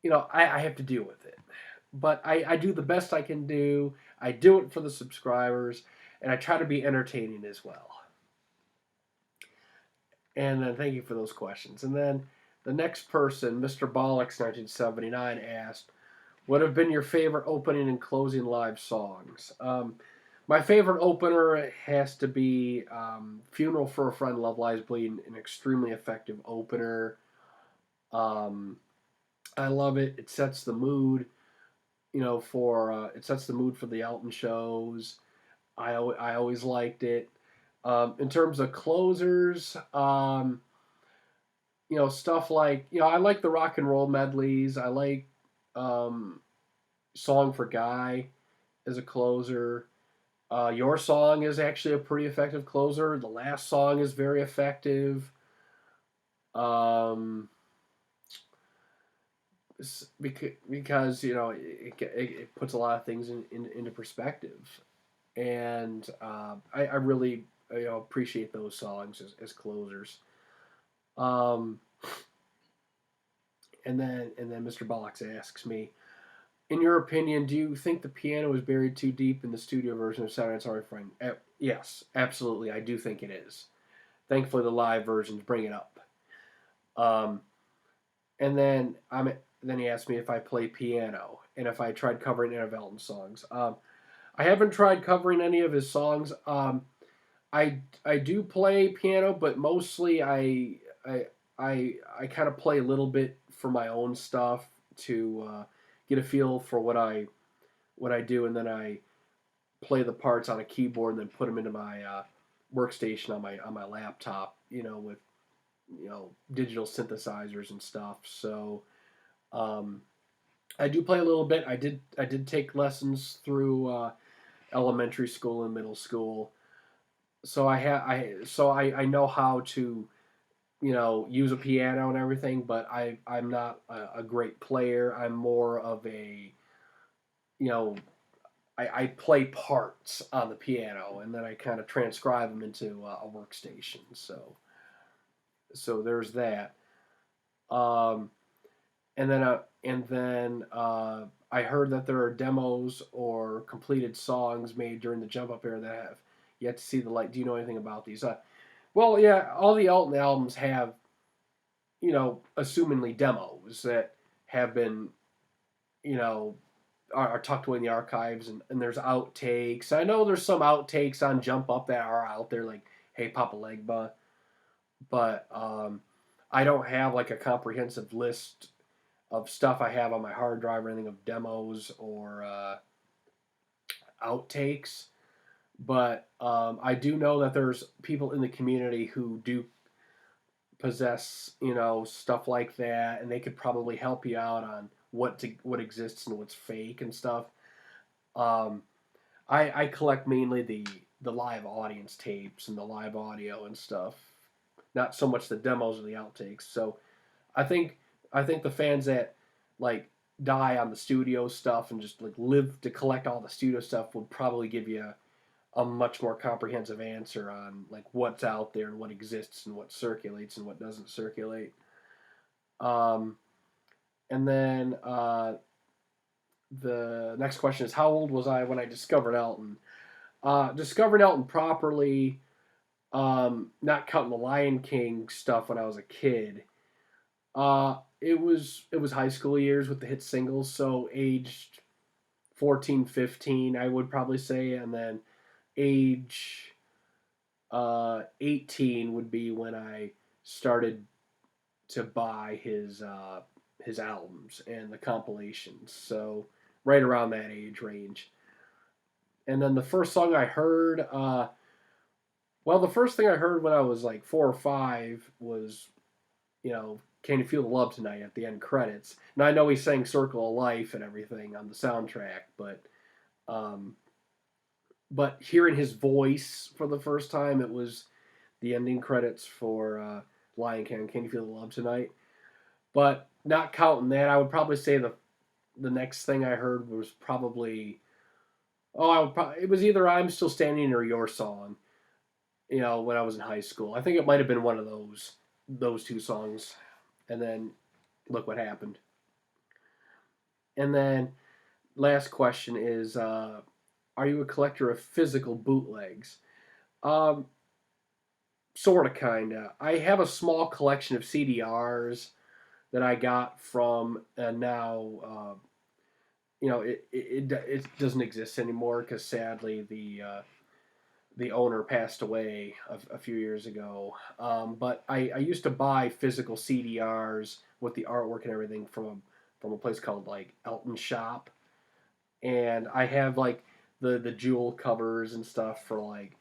I have to deal with it, but I do the best I can do. I do it for the subscribers, and I try to be entertaining as well. And then thank you for those questions. And then the next person, Mr. Bollocks 1979, asked, "What have been your favorite opening and closing live songs?" My favorite opener has to be "Funeral for a Friend, Love Lies Bleeding," an extremely effective opener. Um, I love it. It sets the mood, for it sets the mood for the Elton shows. I always liked it. In terms of closers, stuff like I like the rock and roll medleys. I like um, "Song for Guy" as a closer. Your song is actually a pretty effective closer. The last song is very effective. Um, because it puts a lot of things into perspective, and I really appreciate those songs as closers. Um, and then Mr. Bollocks asks me, in your opinion, do you think the piano is buried too deep in the studio version of Saturday Night Sorry Friend? Yes, absolutely. I do think it is. Thankfully, the live versions bring it up. Um, and then he asked me if I play piano and if I tried covering any of Elton's songs. I haven't tried covering any of his songs. I do play piano, but mostly I kind of play a little bit for my own stuff to get a feel for what I do, and then I play the parts on a keyboard and then put them into my workstation on my laptop. With digital synthesizers and stuff. So um, I do play a little bit. I did take lessons through elementary school and middle school. So I know how to use a piano and everything, but I'm not a great player. I'm more of a you know I play parts on the piano and then I kind of transcribe them into a workstation. So there's that. Um, and then I heard that there are demos or completed songs made during the Jump Up era that have yet to see the light. Do you know anything about these? Well, yeah, all the Elton albums have assumingly demos that have been you know are tucked away in the archives, and there's outtakes. I know there's some outtakes on Jump Up that are out there, like "Hey Papa Legba," but I don't have like a comprehensive list of stuff I have on my hard drive or anything of demos or outtakes. But I do know that there's people in the community who do possess stuff like that, and they could probably help you out on what exists and what's fake and stuff. Um, I collect mainly the live audience tapes and the live audio and stuff, not so much the demos or the outtakes. So I think I think the fans that like die on the studio stuff and just like live to collect all the studio stuff would probably give you a much more comprehensive answer on like what's out there and what exists and what circulates and what doesn't circulate. Um, and then the next question is, how old was I when I discovered Elton? Discovered Elton properly. Not counting the Lion King stuff when I was a kid. It was high school years with the hit singles, so aged 14, 15, I would probably say, and then age 18 would be when I started to buy his albums and the compilations. So right around that age range. And then the first song I heard, the first thing I heard when I was like 4 or 5 was, "Can You Feel the Love Tonight" at the end credits. Now I know he sang "Circle of Life" and everything on the soundtrack, um, but hearing his voice for the first time, it was the ending credits for Lion King. "Can You Feel the Love Tonight?" But not counting that, I would probably say the next thing I heard was probably it was either "I'm Still Standing" or "Your Song." When I was in high school, I think it might have been one of those two songs, and then look what happened. And then last question is, are you a collector of physical bootlegs? Um, Sort of, kinda. I have a small collection of CDRs that I got from, and now it doesn't exist anymore because sadly the owner passed away a few years ago. But I used to buy physical CDRs with the artwork and everything from a place called like Elton Shop, and I have like the jewel covers and stuff for like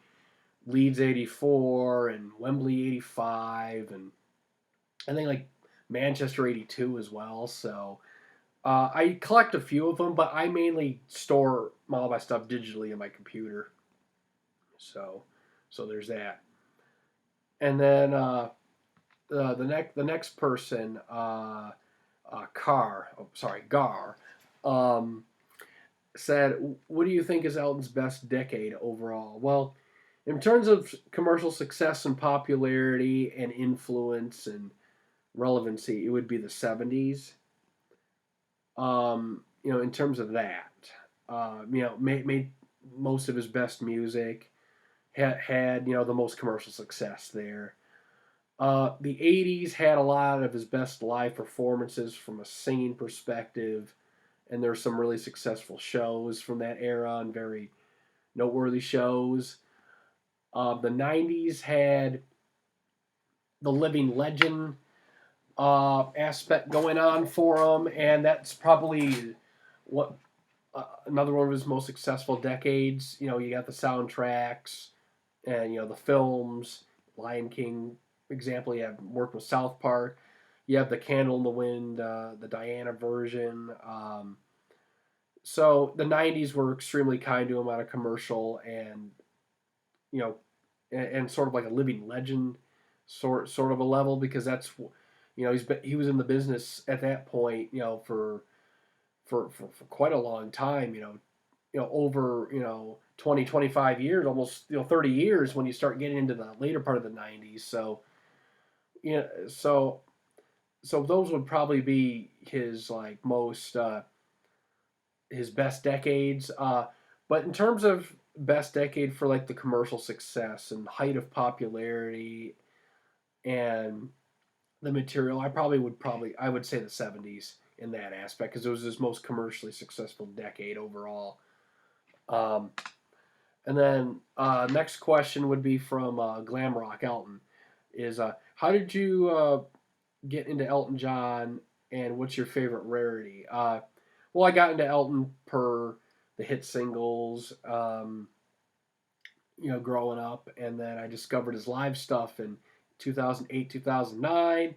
Leeds '84 and Wembley '85 and I think like Manchester '82 as well. So I collect a few of them, but I mainly store all my stuff digitally in my computer. So there's that. And then the next person, Gar, um, said, "What do you think is Elton's best decade overall?" Well, in terms of commercial success and popularity and influence and relevancy, it would be the '70s. In terms of that, made most of his best music, had the most commercial success there. The '80s had a lot of his best live performances from a singing perspective, and there's some really successful shows from that era and very noteworthy shows. The '90s had the living legend aspect going on for him, and that's probably what another one of his most successful decades. You got the soundtracks and the films. Lion King example. You have worked with South Park. You have the Candle in the Wind, the Diana version. So the '90s were extremely kind to him on a commercial and you know and sort of like a living legend sort of a level because that's he was in the business at that point for quite a long time over 20 25 years almost 30 years when you start getting into the later part of the '90s so you know so so those would probably be his like most his best decades but in terms of best decade for like the commercial success and height of popularity and the material I would say the '70s in that aspect because it was his most commercially successful decade overall. um, and then next question would be from Glam Rock Elton is how did you get into Elton John and what's your favorite rarity? Well, I got into Elton per the hit singles growing up, and then I discovered his live stuff in 2008, 2009,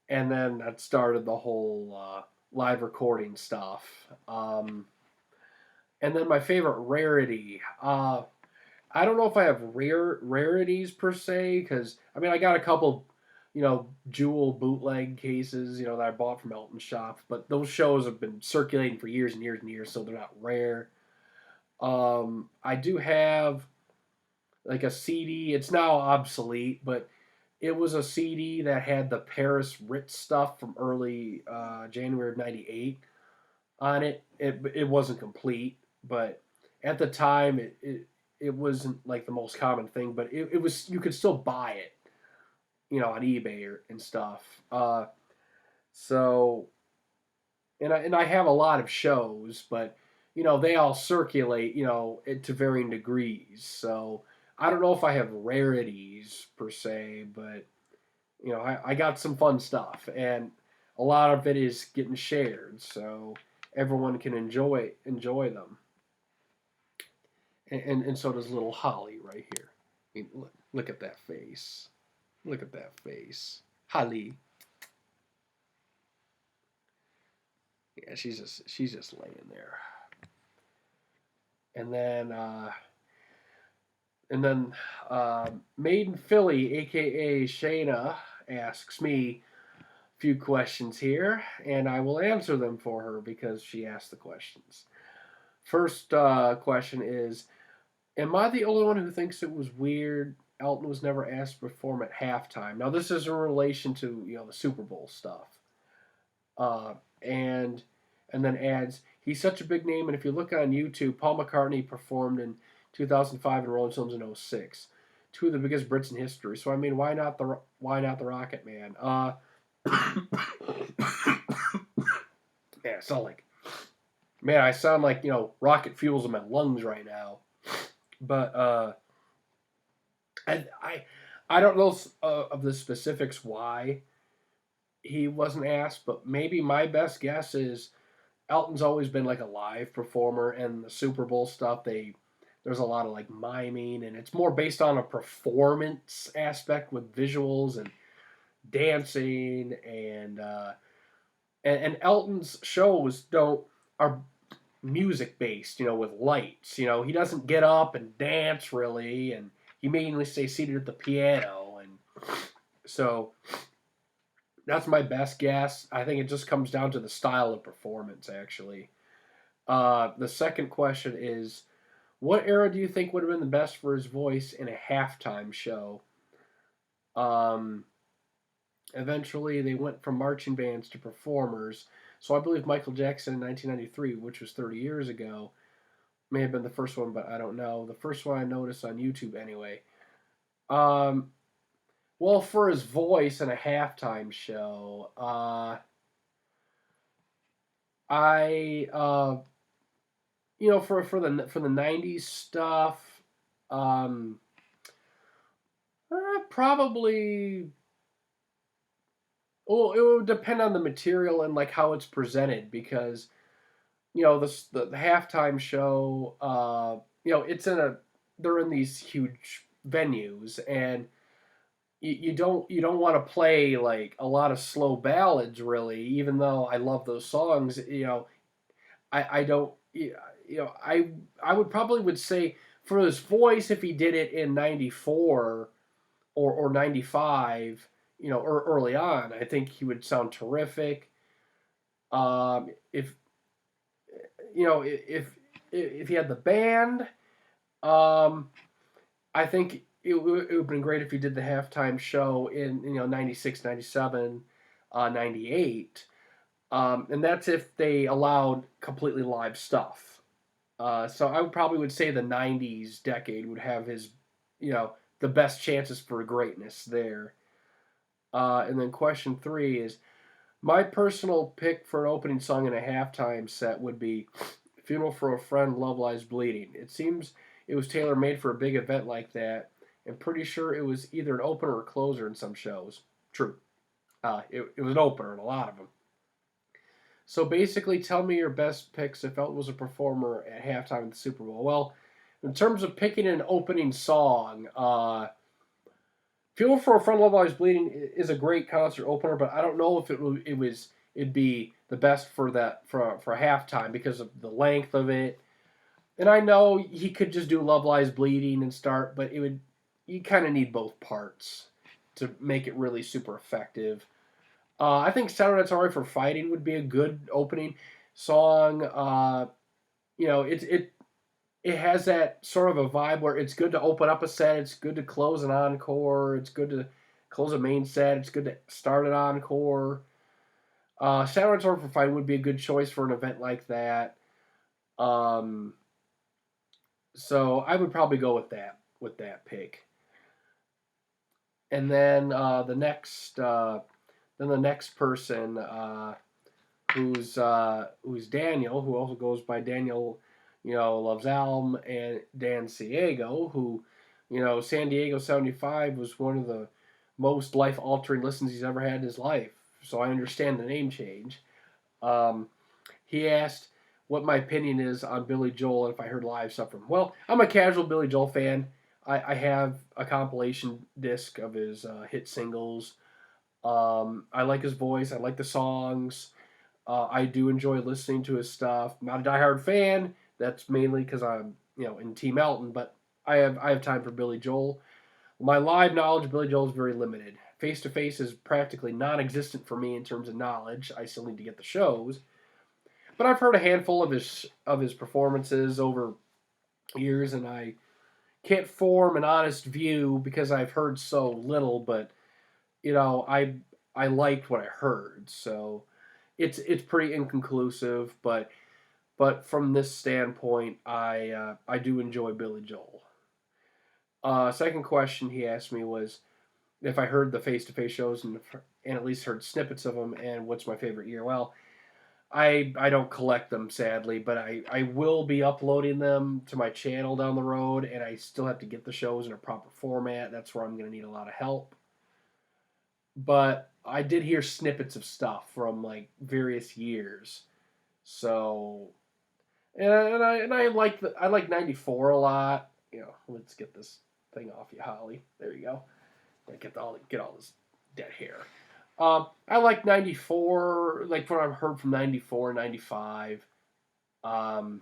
and then that started the whole live recording stuff. And then my favorite rarity. I don't know if I have rarities per se, because I mean I got a couple, jewel bootleg cases, that I bought from Elton Shop, but those shows have been circulating for years and years and years, so they're not rare. I do have like a CD. It's now obsolete, but it was a CD that had the Paris Ritz stuff from early January of '98 on it. It wasn't complete, but at the time it wasn't like the most common thing, but it was, you could still buy it, on eBay and stuff. So and I have a lot of shows, but they all circulate, to varying degrees. So I don't know if I have rarities per se, but I got some fun stuff, and a lot of it is getting shared, so everyone can enjoy them. And so does little Holly right here. I mean, look at that face. Look at that face. Holly. Yeah, she's just laying there. And then Maiden Philly, aka Shayna, asks me a few questions here, and I will answer them for her because she asked the questions. First question is, am I the only one who thinks it was weird Elton was never asked to perform at halftime? Now this is in relation to the Super Bowl stuff. Uh, and and then adds, he's such a big name, and if you look on YouTube, Paul McCartney performed in 2005 and Rolling Stones in '06, two of the biggest Brits in history. So I mean, why not the Rocket Man? Yeah, so like, man, I sound like rocket fuels in my lungs right now. But I don't know of the specifics why he wasn't asked, but maybe my best guess is Elton's always been like a live performer, and the Super Bowl stuff, there's a lot of like miming, and it's more based on a performance aspect with visuals and dancing, and Elton's shows don't are music based, with lights. He doesn't get up and dance really, and he mainly stays seated at the piano, and so that's my best guess. I think it just comes down to the style of performance, actually. The second question is, what era do you think would have been the best for his voice in a halftime show? Um, Eventually, they went from marching bands to performers. So I believe Michael Jackson in 1993, which was 30 years ago, may have been the first one, but I don't know. The first one I noticed on YouTube, anyway. Um, well, for his voice in a halftime show, I for the '90s stuff, um, probably. Well, it would depend on the material and like how it's presented, because the halftime show, it's they're in these huge venues, and you don't want to play like a lot of slow ballads really, even though I love those songs. I don't I would probably would say for his voice, if he did it in '94 or '95, or early on, I think he would sound terrific. If you know if he had the band, um, I think it would have been great if he did the halftime show in '96, '97, '98, and that's if they allowed completely live stuff. So I would probably would say the '90s decade would have his the best chances for greatness there. And then question three is, my personal pick for an opening song in a halftime set would be Funeral for a Friend, Love Lies Bleeding. It seems it was tailor made for a big event like that, and pretty sure it was either an opener or closer in some shows. True. It was an opener in a lot of them. So basically, tell me your best picks if Elton was a performer at halftime of the Super Bowl. Well, in terms of picking an opening song, Fuel for a Friend, Love Lies Bleeding is a great concert opener, but I don't know if it'd be the best for that for halftime because of the length of it. And I know he could just do Love Lies Bleeding and start, but you kind of need both parts to make it really super effective. I think Saturday Night Sorry for Fighting would be a good opening song. It has that sort of a vibe where it's good to open up a set, it's good to close an encore, it's good to close a main set, it's good to start an encore. Saturday Night Sorry for Fighting would be a good choice for an event like that. Um, So I would probably go with that pick. And then the next person who's Daniel, who also goes by Daniel, loves Alm, and Dan Ciego, who, San Diego 75 was one of the most life altering listens he's ever had in his life. So I understand the name change. Um, he asked what my opinion is on Billy Joel and if I heard live stuff from him. Well, I'm a casual Billy Joel fan. I have a compilation disc of his hit singles. I like his voice. I like the songs. I do enjoy listening to his stuff. I'm not a diehard fan. That's mainly because I'm in Team Elton, but I have time for Billy Joel. My live knowledge of Billy Joel is very limited. Face to face is practically non-existent for me in terms of knowledge. I still need to get the shows, but I've heard a handful of his performances over years, and I can't form an honest view because I've heard so little. But I liked what I heard, so it's pretty inconclusive. But from this standpoint, I do enjoy Billy Joel. Second question he asked me was if I heard the face to face shows and at least heard snippets of them, and what's my favorite year. Well, I don't collect them sadly, but I will be uploading them to my channel down the road, and I still have to get the shows in a proper format. That's where I'm going to need a lot of help. But I did hear snippets of stuff from like various years, so and I like '94 a lot. Let's get this thing off you, Holly. There you go. Get all this dead hair. I like '94, like what I've heard from '94, '95, and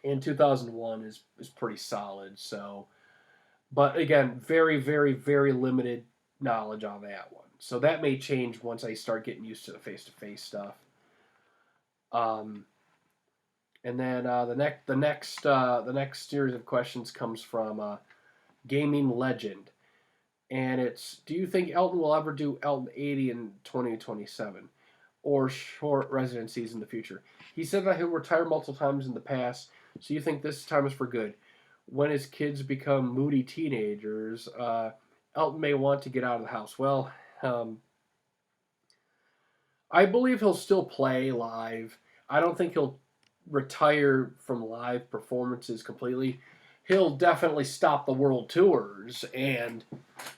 2001 is pretty solid. So, but again, very very very limited knowledge on that one. So that may change once I start getting used to the face to face stuff. Um, and then the next series of questions comes from Gaming Legend, and it's: do you think Elton will ever do Elton 80 in 2027, or short residencies in the future? He said that he'll retire multiple times in the past, so you think this time is for good? When his kids become moody teenagers, Elton may want to get out of the house. Well, um, I believe he'll still play live. I don't think he'll retire from live performances completely. He'll definitely stop the world tours and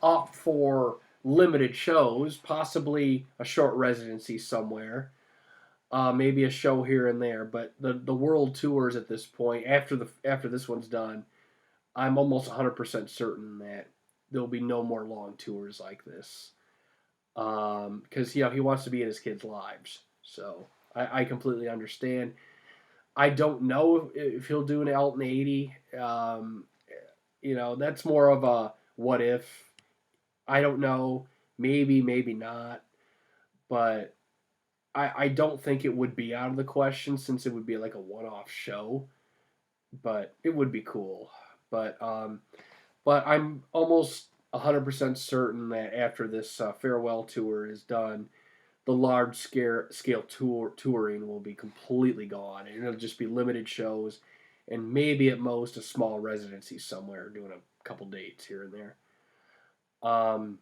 opt for limited shows, possibly a short residency somewhere, maybe a show here and there. But the world tours at this point, after this one's done, I'm almost 100% certain that there'll be no more long tours like this, because he wants to be in his kids' lives. So I completely understand. I don't know if he'll do an Elton 80. That's more of a what if. I don't know. Maybe, maybe not. But I don't think it would be out of the question since it would be like a one off show. But it would be cool. But but I'm almost 100% certain that after this farewell tour is done, the large scale touring will be completely gone, and it'll just be limited shows, and maybe at most a small residency somewhere, doing a couple dates here and there. Um,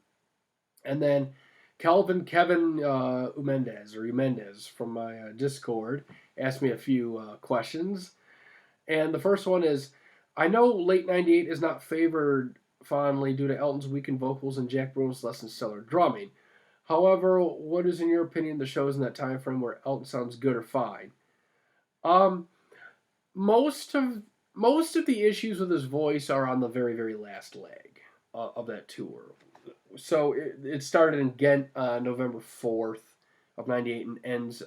and then Kevin Umendez from my Discord asked me a few questions, and the first one is: I know late '98 is not favored fondly due to Elton's weakened vocals and Jack Bruno's less than stellar drumming. However, what is in your opinion the shows in that time frame where Elton sounds good or fine? Um, most of most of the issues with his voice are on the very very last leg of that tour. So it started in Ghent, November 4th of '98, and ends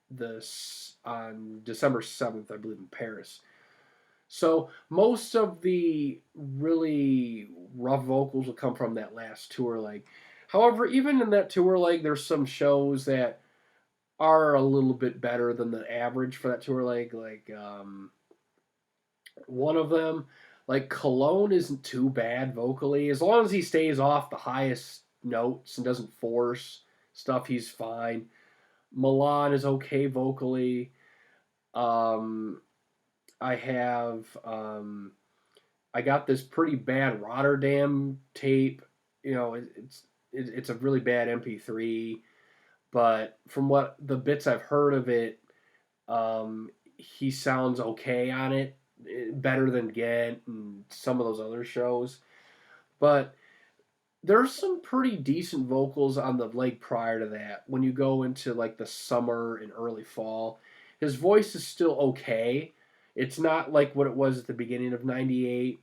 this on December 7th, I believe, in Paris. So most of the really rough vocals will come from that last tour leg. However, even in that tour leg, there's some shows that are a little bit better than the average for that tour leg. Like one of them, like Cologne, isn't too bad vocally as long as he stays off the highest notes and doesn't force stuff. He's fine. Milan is okay vocally. Um, I have I got this pretty bad Rotterdam tape. You know, it's a really bad MP3, but from what the bits I've heard of it, he sounds okay on it, better than Gent and some of those other shows. But there's some pretty decent vocals on the leg prior to that. When you go into like the summer and early fall, his voice is still okay. It's not like what it was at the beginning of '98.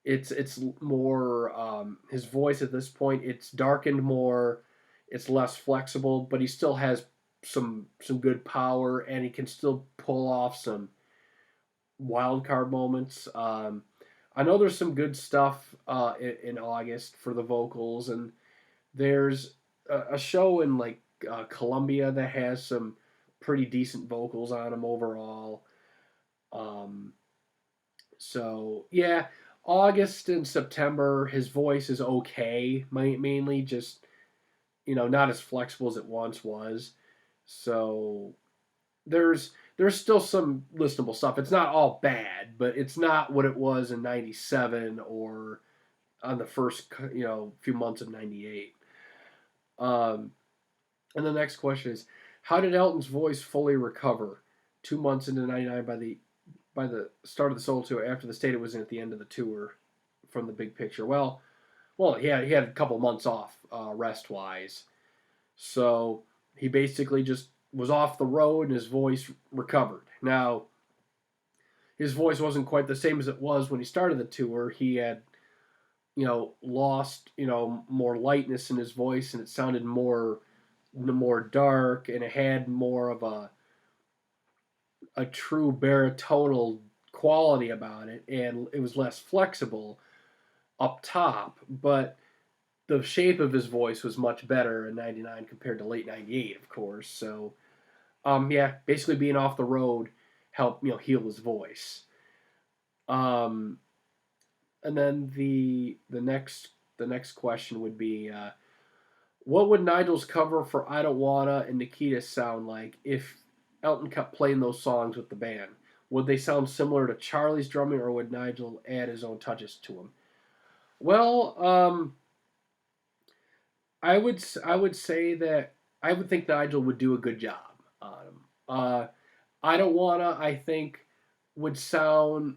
It's more his voice at this point. It's darkened more. It's less flexible, but he still has some good power, and he can still pull off some wild card moments. I know there's some good stuff in August for the vocals, and there's a show in like Columbia that has some pretty decent vocals on him overall. Um, so yeah, August and September, his voice is okay, mainly just not as flexible as it once was. So there's still some listenable stuff. It's not all bad, but it's not what it was in '97 or on the first few months of '98. Um, and the next question is, how did Elton's voice fully recover 2 months into '99 by the start of the solo tour after the state it was in at the end of the tour from the big picture? Well, he had a couple months off rest wise, so he basically just was off the road and his voice recovered. Now, his voice wasn't quite the same as it was when he started the tour. He had, lost, more lightness in his voice, and it sounded more dark, and it had more of a true baritonal quality about it, and it was less flexible up top, but the shape of his voice was much better in '99 compared to late '98, of course. So, yeah, basically being off the road helped heal his voice. Um, and then the next question would be, what would Nigel's cover for "I Don't Wanna" and "Nikita" sound like if Elton kept playing those songs with the band? Would they sound similar to Charlie's drumming, or would Nigel add his own touches to them? Well, I would say that I would think Nigel would do a good job on him. I don't wanna. I think would sound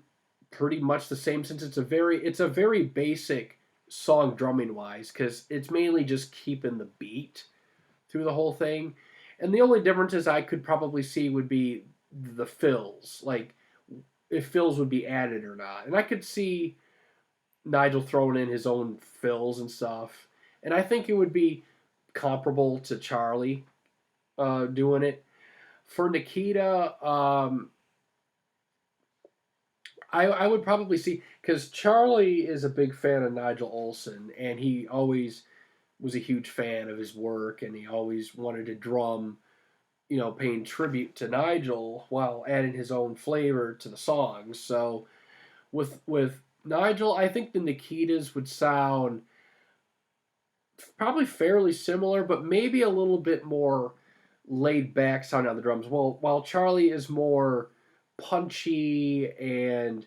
pretty much the same since it's a very basic song drumming wise because it's mainly just keeping the beat through the whole thing, and the only differences I could probably see would be the fills, like if fills would be added or not, and I could see Nigel throwing in his own fills and stuff. And I think it would be comparable to Charlie doing it. For Nikita, I would probably see, because Charlie is a big fan of Nigel Olsson, and he always was a huge fan of his work, and he always wanted to drum, paying tribute to Nigel while adding his own flavor to the songs. So with Nigel, I think the Nikitas would sound probably fairly similar, but maybe a little bit more laid back sound on the drums. Well, while Charlie is more punchy and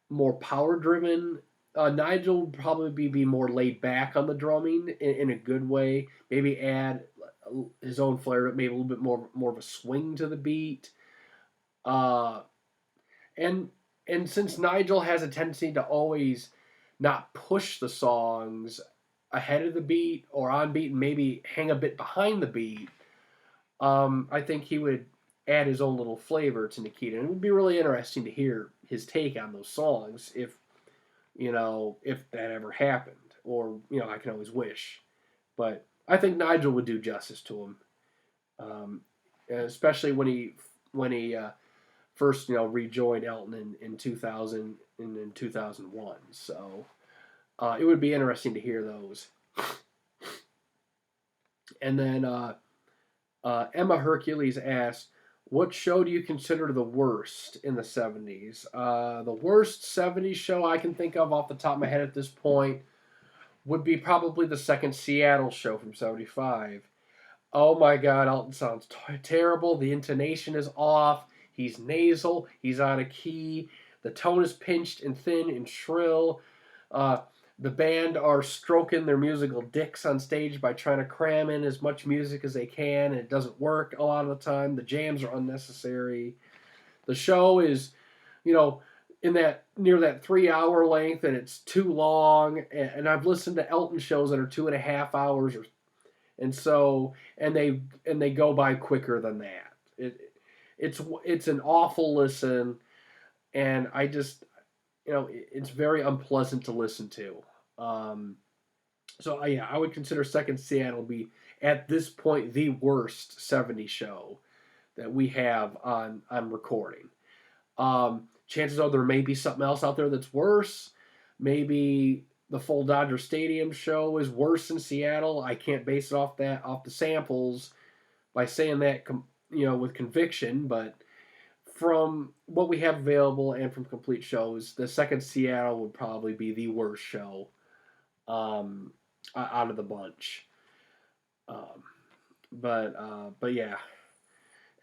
more power driven, Nigel would probably be more laid back on the drumming in a good way. Maybe add his own flair, maybe a little bit more of a swing to the beat. Uh, and and since Nigel has a tendency to always not push the songs ahead of the beat or on beat and maybe hang a bit behind the beat, I think he would add his own little flavor to Nikita. And it would be really interesting to hear his take on those songs if that ever happened. Or, I can always wish. But I think Nigel would do justice to him. Especially when he first, rejoined Elton in 2000 and in 2001. So it would be interesting to hear those. And then Emma Hercules asked, what show do you consider the worst in the 70s? The worst 70s show I can think of off the top of my head at this point would be probably the second Seattle show from '75. Oh my God, Elton sounds terrible. The intonation is off. He's nasal. He's out of key. The tone is pinched and thin and shrill. Uh, the band are stroking their musical dicks on stage by trying to cram in as much music as they can, and it doesn't work a lot of the time. The jams are unnecessary. The show is, you know, in that near that 3 hour length, and it's too long. And I've listened to Elton shows that are 2.5 hours, and they go by quicker than that. It's an awful listen, and I just it's very unpleasant to listen to. Um, so yeah, I would consider Second Seattle be at this point the worst '70s show that we have on recording. Chances are there may be something else out there that's worse. Maybe the full Dodger Stadium show is worse in Seattle. I can't base it off the samples by saying that with conviction, but from what we have available and from complete shows, the second Seattle would probably be the worst show out of the bunch. Um, but yeah.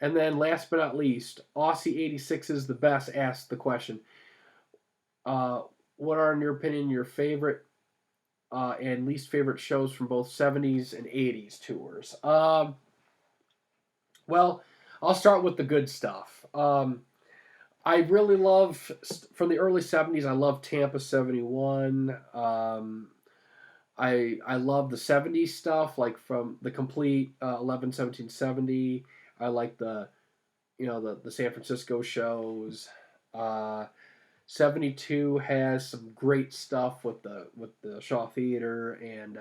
And then last but not least, Aussie 86 is the best asked the question. What are, in your opinion, your favorite and least favorite shows from both 70s and 80s tours? Well, I'll start with the good stuff. I really love, from the early 70s, I love Tampa 71. I love the 70s stuff, like from the complete 11/17/70. I like the San Francisco shows. 72 has some great stuff with the Shaw Theater, and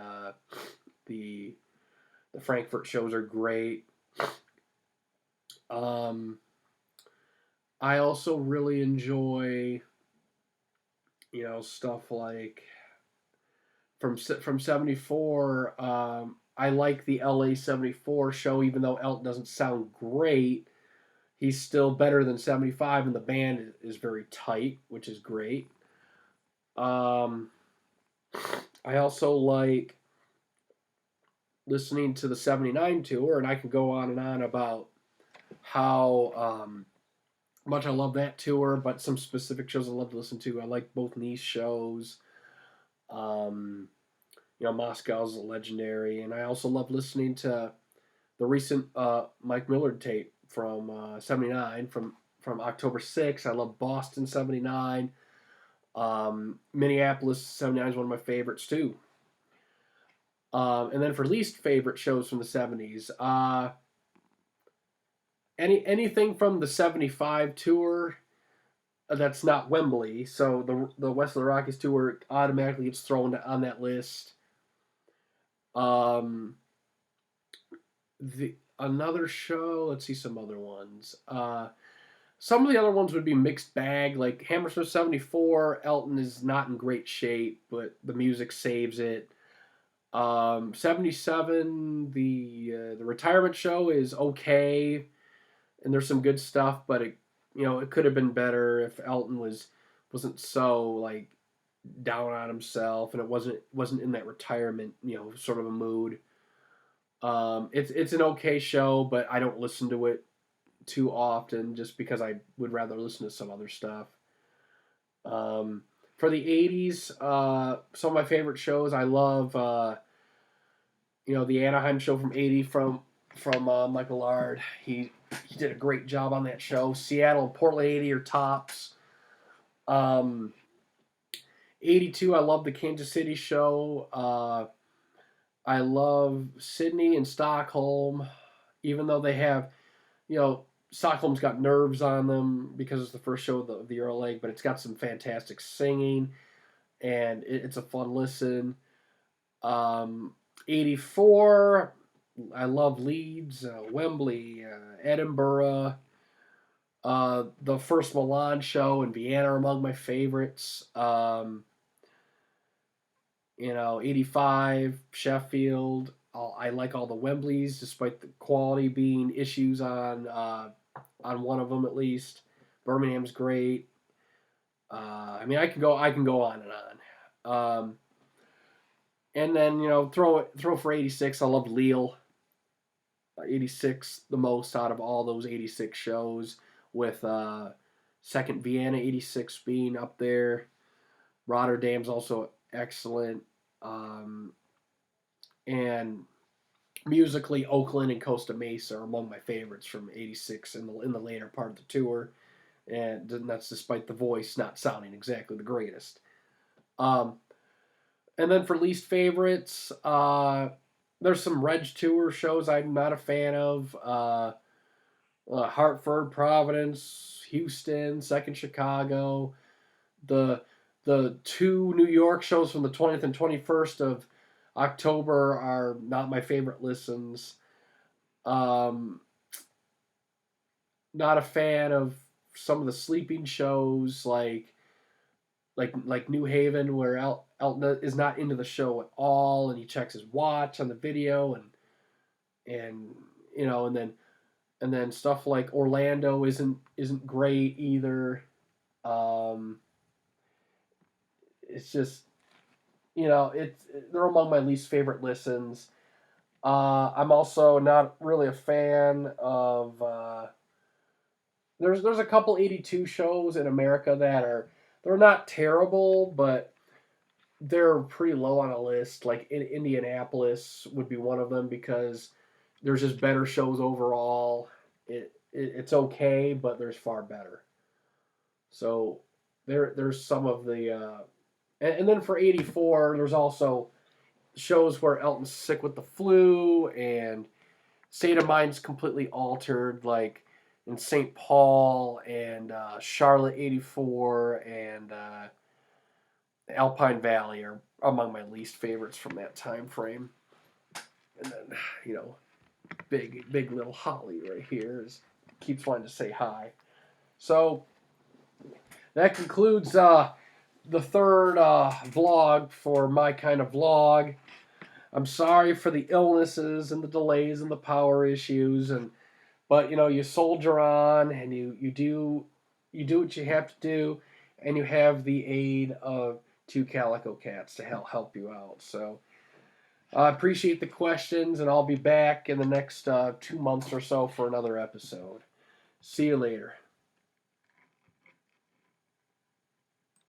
the Frankfurt shows are great. I also really enjoy stuff like from 74. I like the LA 74 show, even though Elton doesn't sound great. He's still better than 75, and the band is very tight, which is great. I also like listening to the 79 tour, and I can go on and on about how much I love that tour, but some specific shows I love to listen to. I like both Nice shows. Moscow's legendary, and I also love listening to the recent Mike Millard tape from 79 from October 6th. I love Boston 79. Minneapolis 79 is one of my favorites too. And then for least favorite shows from the 70s, anything from the 75 tour that's not Wembley. So the West of the Rockies tour automatically gets thrown on that list. Another show, let's see some other ones. Some of the other ones would be mixed bag, like Hammersmith 74. Elton is not in great shape, but the music saves it. 77, the retirement show is okay, and there's some good stuff, but it could have been better if Elton wasn't so like down on himself, and it wasn't in that retirement sort of a mood. It's an okay show, but I don't listen to it too often just because I would rather listen to some other stuff. For the 80s, some of my favorite shows, I love the Anaheim show from 80 from Michael Lard. He did a great job on that show. Seattle and Portland 80 are tops. 82, I love the Kansas City show. I love Sydney and Stockholm, even though they have, Stockholm's got nerves on them because it's the first show of the Euro League, but it's got some fantastic singing, and it's a fun listen. 84, I love Leeds, Wembley, Edinburgh. The first Milan show in Vienna are among my favorites. 85, Sheffield. I like all the Wembleys, despite the quality being issues on one of them at least. Birmingham's great. I can go on and on. And then throw for 86. I love Lille. 86 the most out of all those 86 shows. with second Vienna 86 being up there. Rotterdam's also excellent. And musically, Oakland and Costa Mesa are among my favorites from '86 in the later part of the tour, and that's despite the voice not sounding exactly the greatest. Um, and then for least favorites, there's some Reg Tour shows I'm not a fan of. Hartford, Providence, Houston, Second Chicago, the the two New York shows from the 20th and 21st of October are not my favorite listens. Um, Not a fan of some of the sleeping shows like New Haven, where Elton is not into the show at all, and he checks his watch on the video, and and then stuff like Orlando isn't great either. Um, it's just they're among my least favorite listens. I'm also not really a fan of. There's a couple 82 shows in America they're not terrible, but they're pretty low on a list. Like in Indianapolis would be one of them because there's just better shows overall. It's okay, but there's far better. So there's some of the and then for '84 there's also shows where Elton's sick with the flu and state of mind's completely altered, like in St. Paul and Charlotte '84 and Alpine Valley are among my least favorites from that time frame. And then big little Holly right here keeps wanting to say hi. So that concludes the third vlog for my kind of vlog. I'm sorry for the illnesses and the delays and the power issues, but you soldier on and you do what you have to do, and you have the aid of two Calico cats to help you out. So I appreciate the questions, and I'll be back in the next 2 months or so for another episode. See you later.